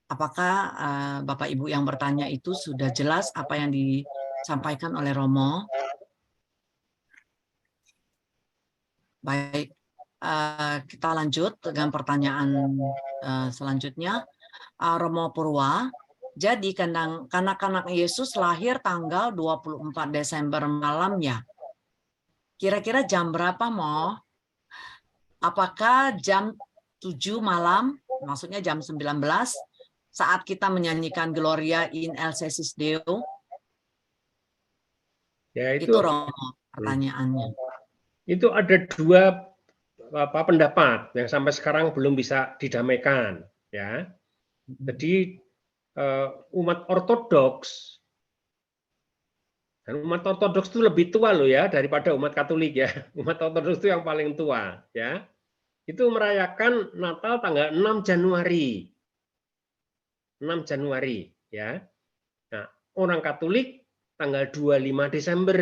apakah Bapak Ibu yang bertanya itu sudah jelas apa yang disampaikan oleh Romo. Baik, kita lanjut dengan pertanyaan selanjutnya. Romo Purwa, jadi kanak-kanak Yesus lahir tanggal 24 Desember malam ya. Kira-kira jam berapa, Mo? Apakah jam 7 malam, maksudnya jam 19, saat kita menyanyikan Gloria in Excelsis Deo? Ya, itu Romo pertanyaannya. Itu ada dua pendapat yang sampai sekarang belum bisa didamaikan, ya. Jadi umat Ortodoks, dan umat Ortodoks itu lebih tua loh ya daripada umat Katolik ya. Umat Ortodoks itu yang paling tua, ya. Itu merayakan Natal tanggal 6 Januari. 6 Januari, ya. Nah, orang Katolik tanggal 25 Desember.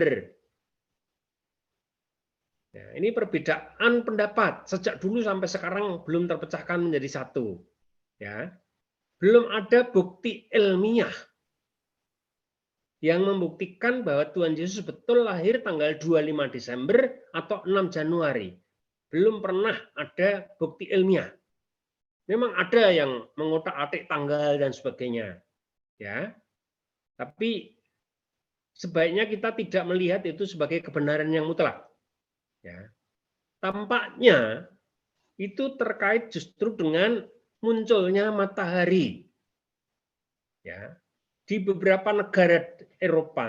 Ya, ini perbedaan pendapat sejak dulu sampai sekarang belum terpecahkan menjadi satu. Ya, belum ada bukti ilmiah yang membuktikan bahwa Tuhan Yesus betul lahir tanggal 25 Desember atau 6 Januari. Belum pernah ada bukti ilmiah. Memang ada yang mengotak-atik tanggal dan sebagainya. Ya. Tapi sebaiknya kita tidak melihat itu sebagai kebenaran yang mutlak. Ya. Tampaknya itu terkait justru dengan munculnya matahari. Ya. Di beberapa negara Eropa,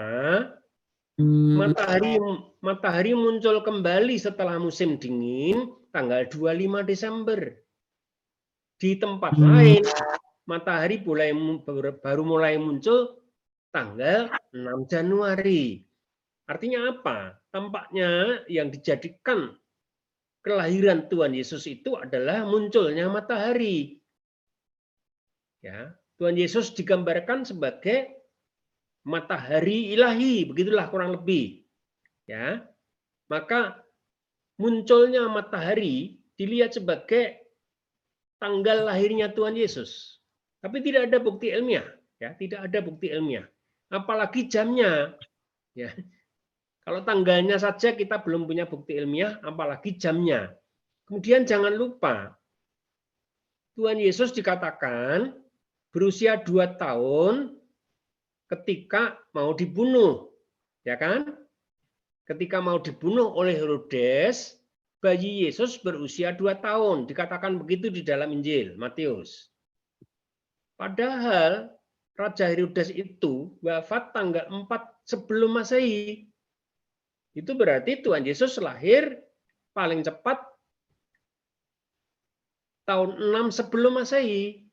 matahari muncul kembali setelah musim dingin tanggal 25 Desember. Di tempat lain, matahari baru mulai muncul tanggal 6 Januari. Artinya apa? Tampaknya yang dijadikan kelahiran Tuhan Yesus itu adalah munculnya matahari. Ya, Tuhan Yesus digambarkan sebagai matahari ilahi, begitulah kurang lebih. Ya, maka munculnya matahari dilihat sebagai tanggal lahirnya Tuhan Yesus. Tapi tidak ada bukti ilmiah, ya, tidak ada bukti ilmiah. Apalagi jamnya. Ya. Kalau tanggalnya saja kita belum punya bukti ilmiah, apalagi jamnya. Kemudian jangan lupa, Tuhan Yesus dikatakan berusia 2 tahun ketika mau dibunuh. Ya kan? Ketika mau dibunuh oleh Herodes, bayi Yesus berusia 2 tahun. Dikatakan begitu di dalam Injil Matius. Padahal Raja Herodes itu wafat tanggal 4 sebelum Masehi. Itu berarti Tuhan Yesus lahir paling cepat tahun 6 sebelum Masehi.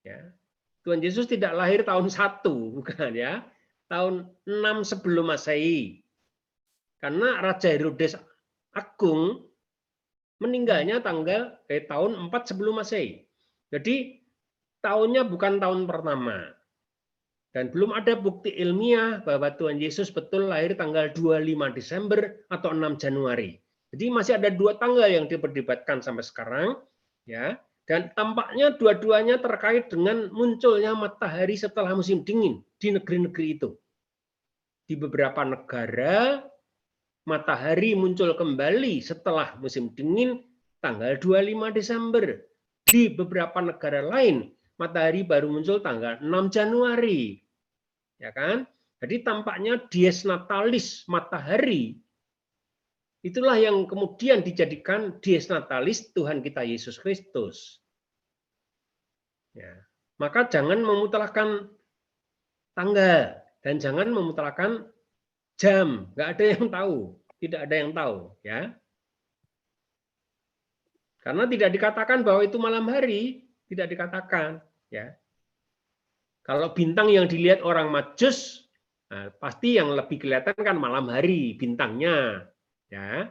Ya. Tuhan Yesus tidak lahir tahun 1, bukan ya. Tahun 6 sebelum Masehi. Karena Raja Herodes Agung meninggalnya tahun 4 sebelum Masehi. Jadi tahunnya bukan tahun pertama. Dan belum ada bukti ilmiah bahwa Tuhan Yesus betul lahir tanggal 25 Desember atau 6 Januari. Jadi masih ada 2 tanggal yang diperdebatkan sampai sekarang, ya. Dan tampaknya dua-duanya terkait dengan munculnya matahari setelah musim dingin di negeri-negeri itu. Di beberapa negara matahari muncul kembali setelah musim dingin tanggal 25 Desember. Di beberapa negara lain matahari baru muncul tanggal 6 Januari. Ya kan? Jadi tampaknya dies natalis matahari itulah yang kemudian dijadikan dies natalis Tuhan kita Yesus Kristus. Ya. Maka jangan memutlakkan tanggal dan jangan memutlakkan jam, nggak ada yang tahu, tidak ada yang tahu, ya. Karena tidak dikatakan bahwa itu malam hari, tidak dikatakan, ya. Kalau bintang yang dilihat orang Majus, nah, pasti yang lebih kelihatan kan malam hari bintangnya, ya.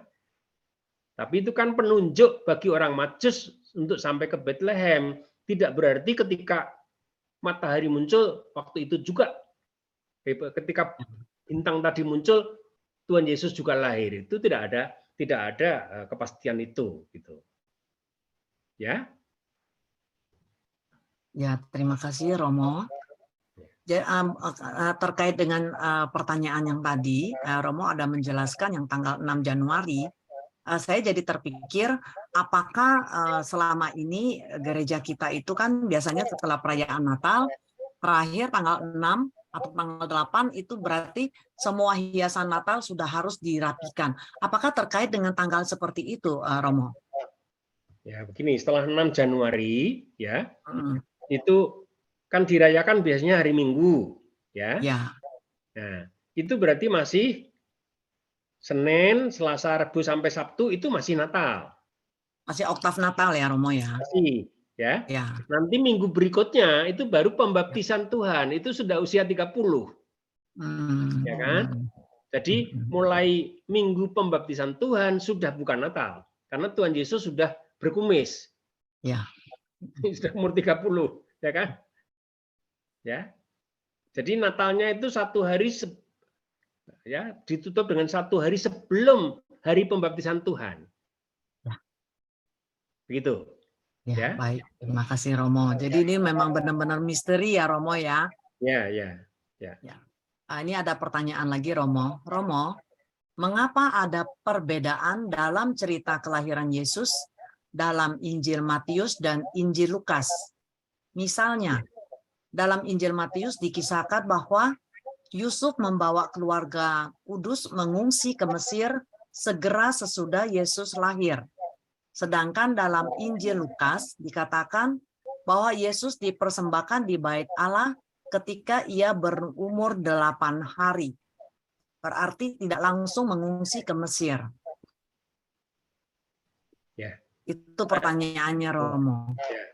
Tapi itu kan penunjuk bagi orang Majus untuk sampai ke Bethlehem. Tidak berarti ketika matahari muncul waktu itu juga, ketika bintang tadi muncul Tuhan Yesus juga lahir. Itu tidak ada kepastian itu, gitu. Ya. Ya, terima kasih Romo. Terkait dengan pertanyaan yang tadi, Romo ada menjelaskan yang tanggal 6 Januari, saya jadi terpikir apakah selama ini gereja kita itu kan biasanya setelah perayaan Natal, terakhir tanggal 6 atau tanggal 8 itu berarti semua hiasan Natal sudah harus dirapikan. Apakah terkait dengan tanggal seperti itu, Romo? Ya, begini, setelah 6 Januari, ya, itu kan dirayakan biasanya hari Minggu, ya. Ya. Nah, itu berarti masih Senin, Selasa, Rabu sampai Sabtu itu masih Natal. Masih oktav Natal ya, Romo ya. Masih, ya. Ya. Nanti minggu berikutnya itu baru pembaptisan Tuhan, itu sudah usia 30. Ya kan? Jadi mulai minggu pembaptisan Tuhan sudah bukan Natal, karena Tuhan Yesus sudah berkumis. Ya. Sudah umur 30, ya kan? Ya. Jadi Natalnya itu 1 hari ya, ditutup dengan 1 hari sebelum hari pembaptisan Tuhan. Ya. Begitu. Ya, Ya. baik. Terima kasih Romo. Jadi ini memang benar-benar misteri ya Romo ya. Ya. Ini ada pertanyaan lagi Romo. Romo, mengapa ada perbedaan dalam cerita kelahiran Yesus dalam Injil Matius dan Injil Lukas? Misalnya, dalam Injil Matius dikisahkan bahwa Yusuf membawa keluarga kudus mengungsi ke Mesir segera sesudah Yesus lahir. Sedangkan dalam Injil Lukas dikatakan bahwa Yesus dipersembahkan di Bait Allah ketika ia berumur 8 hari. Berarti tidak langsung mengungsi ke Mesir. Ya. Itu pertanyaannya Romo. Ya.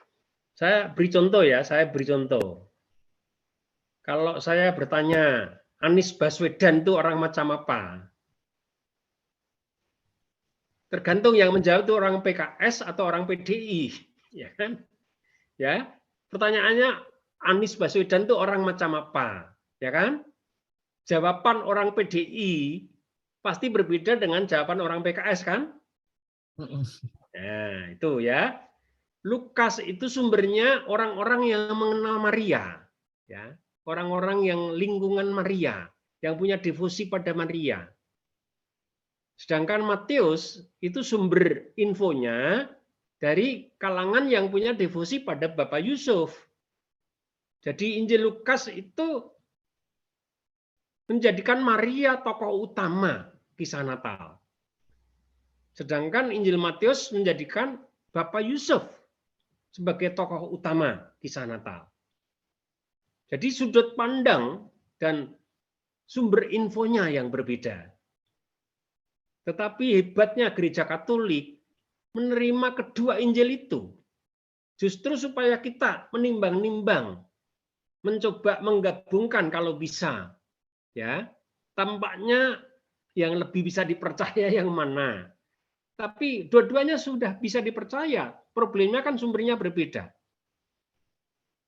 Saya beri contoh ya, Kalau saya bertanya, Anies Baswedan itu orang macam apa? Tergantung yang menjawab itu orang PKS atau orang PDI, ya kan? Ya, pertanyaannya Anies Baswedan itu orang macam apa, ya kan? Jawaban orang PDI pasti berbeda dengan jawaban orang PKS kan? Nah, itu ya. Lukas itu sumbernya orang-orang yang mengenal Maria, ya. Orang-orang yang lingkungan Maria, yang punya devosi pada Maria. Sedangkan Matius itu sumber infonya dari kalangan yang punya devosi pada Bapak Yusuf. Jadi Injil Lukas itu menjadikan Maria tokoh utama kisah Natal. Sedangkan Injil Matius menjadikan Bapak Yusuf sebagai tokoh utama kisah Natal. Jadi sudut pandang dan sumber infonya yang berbeda. Tetapi hebatnya gereja Katolik menerima kedua Injil itu justru supaya kita menimbang-nimbang, mencoba menggabungkan kalau bisa. Ya, tampaknya yang lebih bisa dipercaya yang mana. Tapi dua-duanya sudah bisa dipercaya. Problemnya kan sumbernya berbeda.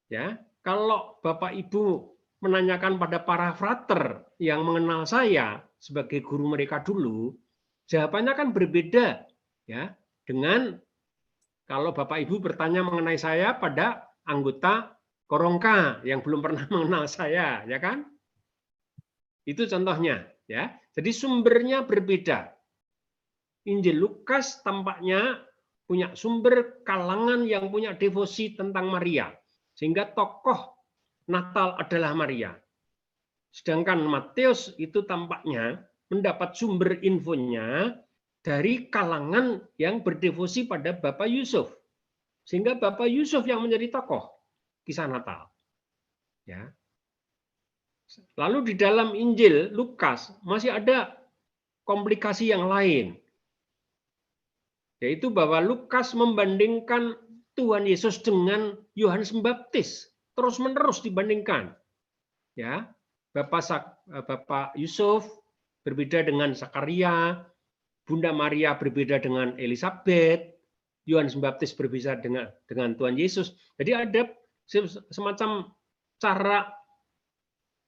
Ya, kalau Bapak Ibu menanyakan pada para frater yang mengenal saya sebagai guru mereka dulu, jawabannya kan berbeda, ya, dengan kalau Bapak Ibu bertanya mengenai saya pada anggota Korongka yang belum pernah mengenal saya, ya kan? Itu contohnya, ya. Jadi sumbernya berbeda. Injil Lukas tampaknya punya sumber kalangan yang punya devosi tentang Maria, sehingga tokoh Natal adalah Maria. Sedangkan Matius itu tampaknya mendapat sumber infonya dari kalangan yang berdevosi pada Bapak Yusuf. Sehingga Bapak Yusuf yang menjadi tokoh kisah Natal. Ya. Lalu di dalam Injil Lukas masih ada komplikasi yang lain. Yaitu bahwa Lukas membandingkan Tuhan Yesus dengan Yohanes Pembaptis. Terus-menerus dibandingkan. Ya, Bapak Yusuf berbeda dengan Zakaria, Bunda Maria berbeda dengan Elizabeth, Yohanes Pembaptis berbeda dengan Tuhan Yesus. Jadi ada semacam cara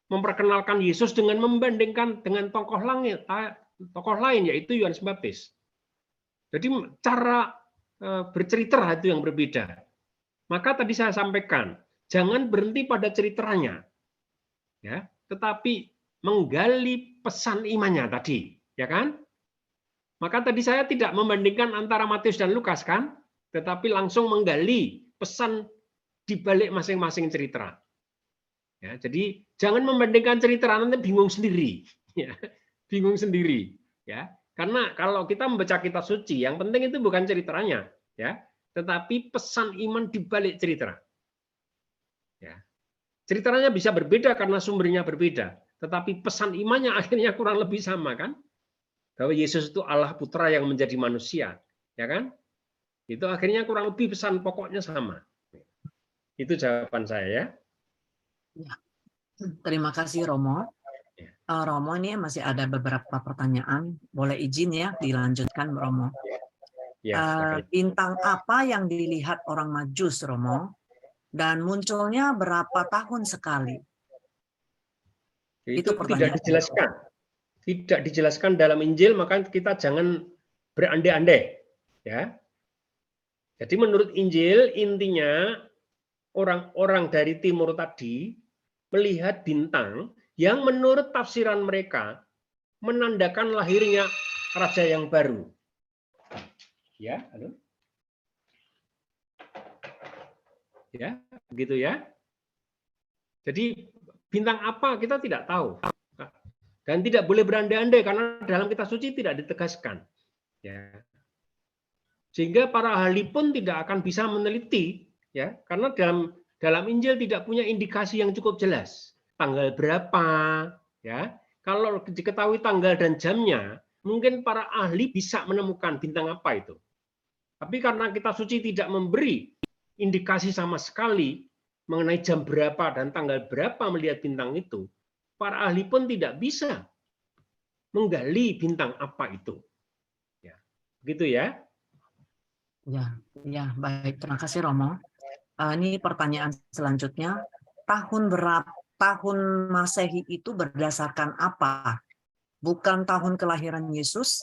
memperkenalkan Yesus dengan membandingkan dengan tokoh lain, yaitu Yohanes Pembaptis. Jadi cara bercerita itu yang berbeda. Maka tadi saya sampaikan, jangan berhenti pada ceritanya, ya, tetapi menggali pesan imannya tadi, ya kan? Maka tadi saya tidak membandingkan antara Matius dan Lukas kan, tetapi langsung menggali pesan di balik masing-masing cerita. Ya, jadi jangan membandingkan cerita, nanti bingung sendiri, ya, bingung sendiri, ya. Karena kalau kita membaca kitab suci, yang penting itu bukan ceritanya, ya, tetapi pesan iman di balik cerita. Ya. Ceritanya bisa berbeda karena sumbernya berbeda, tetapi pesan imannya akhirnya kurang lebih sama kan? Bahwa Yesus itu Allah Putra yang menjadi manusia, ya kan? Itu akhirnya kurang lebih pesan pokoknya sama. Itu jawaban saya ya. Terima kasih Romo. Romo, ini masih ada beberapa pertanyaan. Boleh izin ya dilanjutkan, Romo. Ya, bintang apa yang dilihat orang Majus, Romo? Dan munculnya berapa tahun sekali? Itu tidak dijelaskan. Tidak dijelaskan dalam Injil, maka kita jangan berandai-andai. Ya. Jadi menurut Injil, intinya orang-orang dari timur tadi melihat bintang yang menurut tafsiran mereka menandakan lahirnya raja yang baru. Ya, halo. Ya, begitu ya. Jadi bintang apa kita tidak tahu. Dan tidak boleh berandai-andai karena dalam kitab suci tidak ditegaskan. Ya. Sehingga para ahli pun tidak akan bisa meneliti, ya, karena dalam Injil tidak punya indikasi yang cukup jelas. Tanggal berapa, ya. Kalau diketahui tanggal dan jamnya, mungkin para ahli bisa menemukan bintang apa itu. Tapi karena kitab suci tidak memberi indikasi sama sekali mengenai jam berapa dan tanggal berapa melihat bintang itu, para ahli pun tidak bisa menggali bintang apa itu. Ya, begitu ya. Ya, baik. Terima kasih Romo. Ini pertanyaan selanjutnya. Tahun Masehi itu berdasarkan apa? Bukan tahun kelahiran Yesus?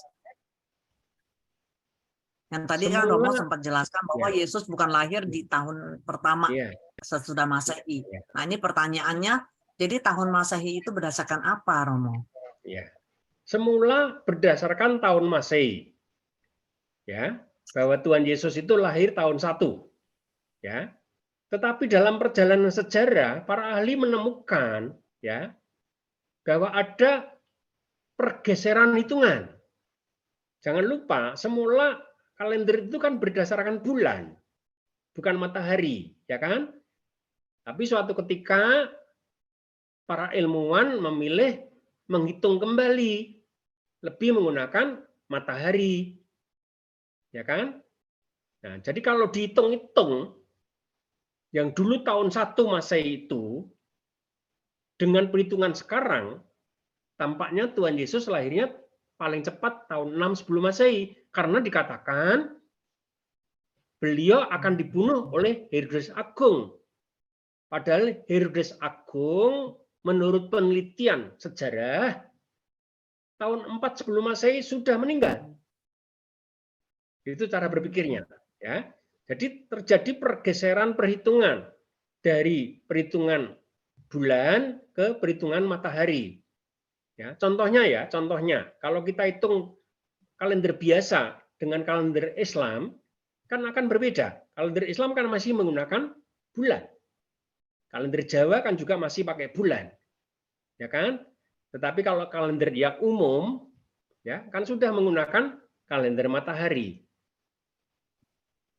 Yang tadi kan Romo sempat jelaskan bahwa Yesus bukan lahir di tahun pertama sesudah Masehi. Nah, ini pertanyaannya, jadi tahun Masehi itu berdasarkan apa, Romo? Ya. Semula berdasarkan tahun Masehi. Ya, bahwa Tuhan Yesus itu lahir tahun 1. Ya. Tetapi dalam perjalanan sejarah, para ahli menemukan ya bahwa ada pergeseran hitungan. Jangan lupa, semula kalender itu kan berdasarkan bulan, bukan matahari, ya kan? Tapi suatu ketika para ilmuwan memilih menghitung kembali, lebih menggunakan matahari. Ya kan? Nah, jadi kalau dihitung-hitung, yang dulu tahun 1 Masehi itu, dengan perhitungan sekarang, tampaknya Tuhan Yesus lahirnya paling cepat tahun 6 sebelum Masehi. Karena dikatakan beliau akan dibunuh oleh Herodes Agung. Padahal Herodes Agung menurut penelitian sejarah tahun 4 sebelum Masehi sudah meninggal. Itu cara berpikirnya, ya. Jadi terjadi pergeseran perhitungan dari perhitungan bulan ke perhitungan matahari. Ya, contohnya kalau kita hitung kalender biasa dengan kalender Islam kan akan berbeda. Kalender Islam kan masih menggunakan bulan. Kalender Jawa kan juga masih pakai bulan. Ya kan? Tetapi kalau kalender yang umum ya kan sudah menggunakan kalender matahari.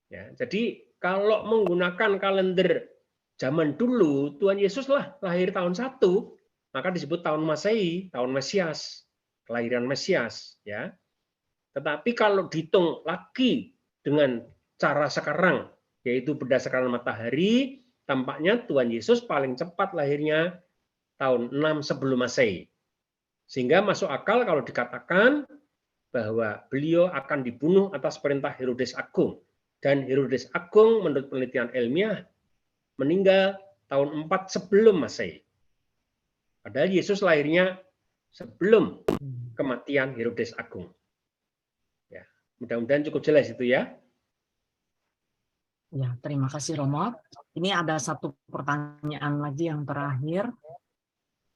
Ya, jadi kalau menggunakan kalender zaman dulu, Tuhan Yesus lah lahir tahun 1, maka disebut tahun Masehi, tahun Mesias, kelahiran Mesias. Ya. Tetapi kalau dihitung lagi dengan cara sekarang, yaitu berdasarkan matahari, tampaknya Tuhan Yesus paling cepat lahirnya tahun 6 sebelum Masehi. Sehingga masuk akal kalau dikatakan bahwa beliau akan dibunuh atas perintah Herodes Agung. Dan Herodes Agung menurut penelitian ilmiah meninggal tahun 4 sebelum Masehi. Padahal Yesus lahirnya sebelum kematian Herodes Agung. Ya, mudah-mudahan cukup jelas itu ya. Ya, terima kasih Romo. Ini ada satu pertanyaan lagi yang terakhir.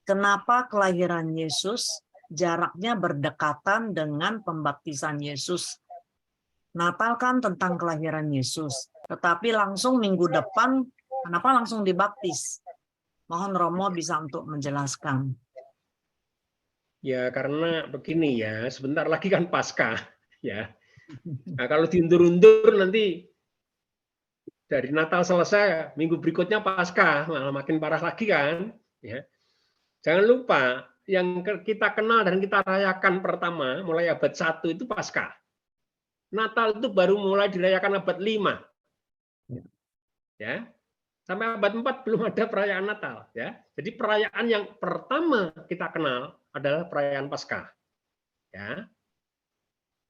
Kenapa kelahiran Yesus jaraknya berdekatan dengan pembaptisan Yesus? Natal kan tentang kelahiran Yesus, tetapi langsung minggu depan, kenapa langsung dibaptis? Mohon Romo bisa untuk menjelaskan. Ya karena begini ya, sebentar lagi kan Paskah ya. Nah, kalau diundur-undur nanti dari Natal selesai, minggu berikutnya Paskah, malah makin parah lagi kan. Ya. Jangan lupa yang kita kenal dan kita rayakan pertama mulai abad 1 itu Paskah. Natal itu baru mulai dirayakan abad 5. Ya. Sampai abad 4 belum ada perayaan Natal, ya. Jadi perayaan yang pertama kita kenal adalah perayaan Paskah. Ya.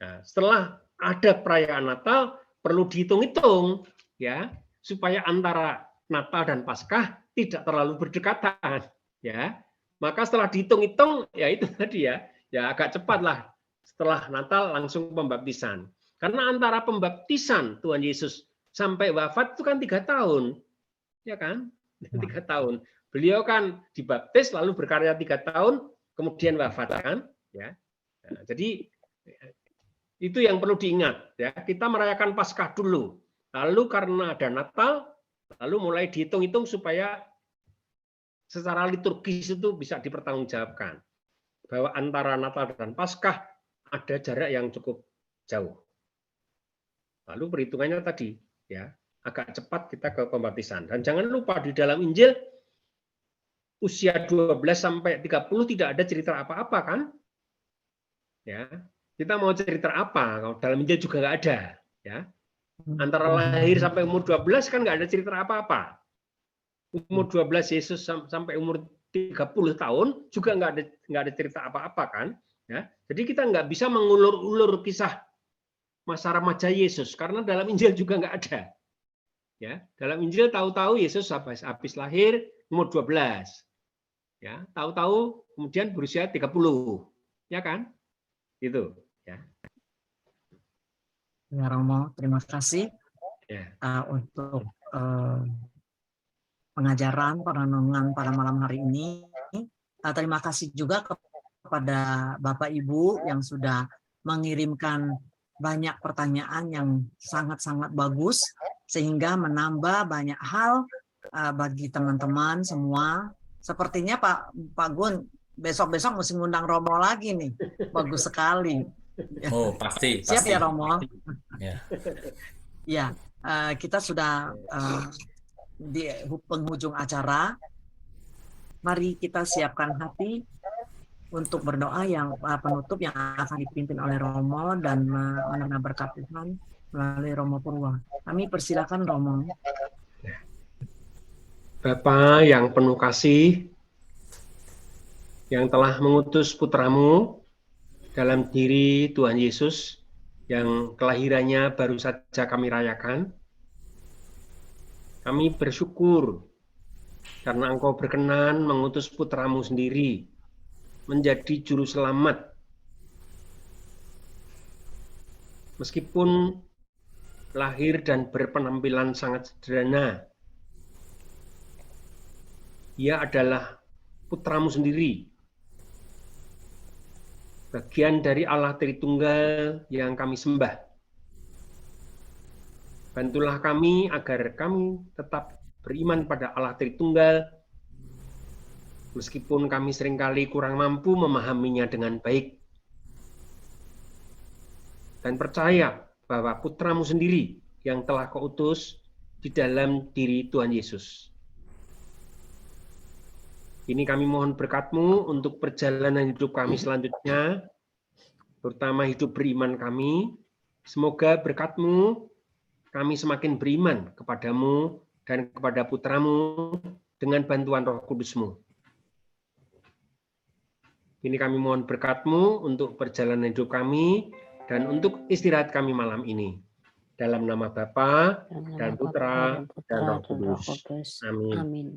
Nah, setelah ada perayaan Natal perlu dihitung-hitung ya, supaya antara Natal dan Paskah tidak terlalu berdekatan, ya. Maka setelah dihitung-hitung ya itu tadi ya agak cepat lah setelah Natal langsung pembaptisan. Karena antara pembaptisan Tuhan Yesus sampai wafat itu kan 3 tahun. Ya kan? 3 tahun. Beliau kan dibaptis lalu berkarya 3 tahun, kemudian wafat kan? Ya. Nah, jadi itu yang perlu diingat ya. Kita merayakan Paskah dulu. Lalu karena ada Natal, lalu mulai dihitung-hitung supaya secara liturgis itu bisa dipertanggungjawabkan. Bahwa antara Natal dan Paskah ada jarak yang cukup jauh. Lalu perhitungannya tadi ya agak cepat kita ke pembaptisan. Dan jangan lupa di dalam Injil usia 12 sampai 30 tidak ada cerita apa-apa kan? Ya. Kita mau cerita apa? Kalau dalam Injil juga nggak ada, ya. Antara lahir sampai umur 12 kan nggak ada cerita apa-apa. Umur 12 Yesus sampai umur 30 tahun juga nggak ada cerita apa-apa kan? Ya. Jadi kita nggak bisa mengulur-ulur kisah masa remaja Yesus karena dalam Injil juga nggak ada. Ya, dalam Injil tahu-tahu Yesus habis lahir umur 12. Ya, tahu-tahu kemudian berusia 30. Ya kan? Itu, ya. Ya Romo, terima kasih Ya. Untuk pengajaran perenungan pada malam hari ini. Terima kasih juga kepada Bapak Ibu yang sudah mengirimkan banyak pertanyaan yang sangat-sangat bagus sehingga menambah banyak hal bagi teman-teman semua. Sepertinya Pak Gun besok-besok mesti ngundang Romo lagi nih. Bagus sekali. Oh, pasti. Siap pasti. ya Romo? Ya. Ya, kita sudah di penghujung acara. Mari kita siapkan hati untuk berdoa yang penutup yang akan dipimpin oleh Romo dan menerima berkat Tuhan melalui Romo Purwa. Kami persilakan Romo. Bapa yang penuh kasih, yang telah mengutus putramu dalam diri Tuhan Yesus, yang kelahirannya baru saja kami rayakan, kami bersyukur karena Engkau berkenan mengutus putramu sendiri menjadi juru selamat. Meskipun lahir dan berpenampilan sangat sederhana, Ia adalah putramu sendiri, bagian dari Allah Tritunggal yang kami sembah. Bantulah kami agar kami tetap beriman pada Allah Tritunggal, meskipun kami seringkali kurang mampu memahaminya dengan baik. Dan percaya bahwa putramu sendiri yang telah kau utus di dalam diri Tuhan Yesus. Ini kami mohon berkat-Mu untuk perjalanan hidup kami selanjutnya, terutama hidup beriman kami. Semoga berkat-Mu kami semakin beriman kepadamu dan kepada putramu dengan bantuan Roh Kudus-Mu. Ini kami mohon berkat-Mu untuk perjalanan hidup kami dan untuk istirahat kami malam ini. Dalam nama Bapa dan Putra dan Roh Kudus. Amin. Amin.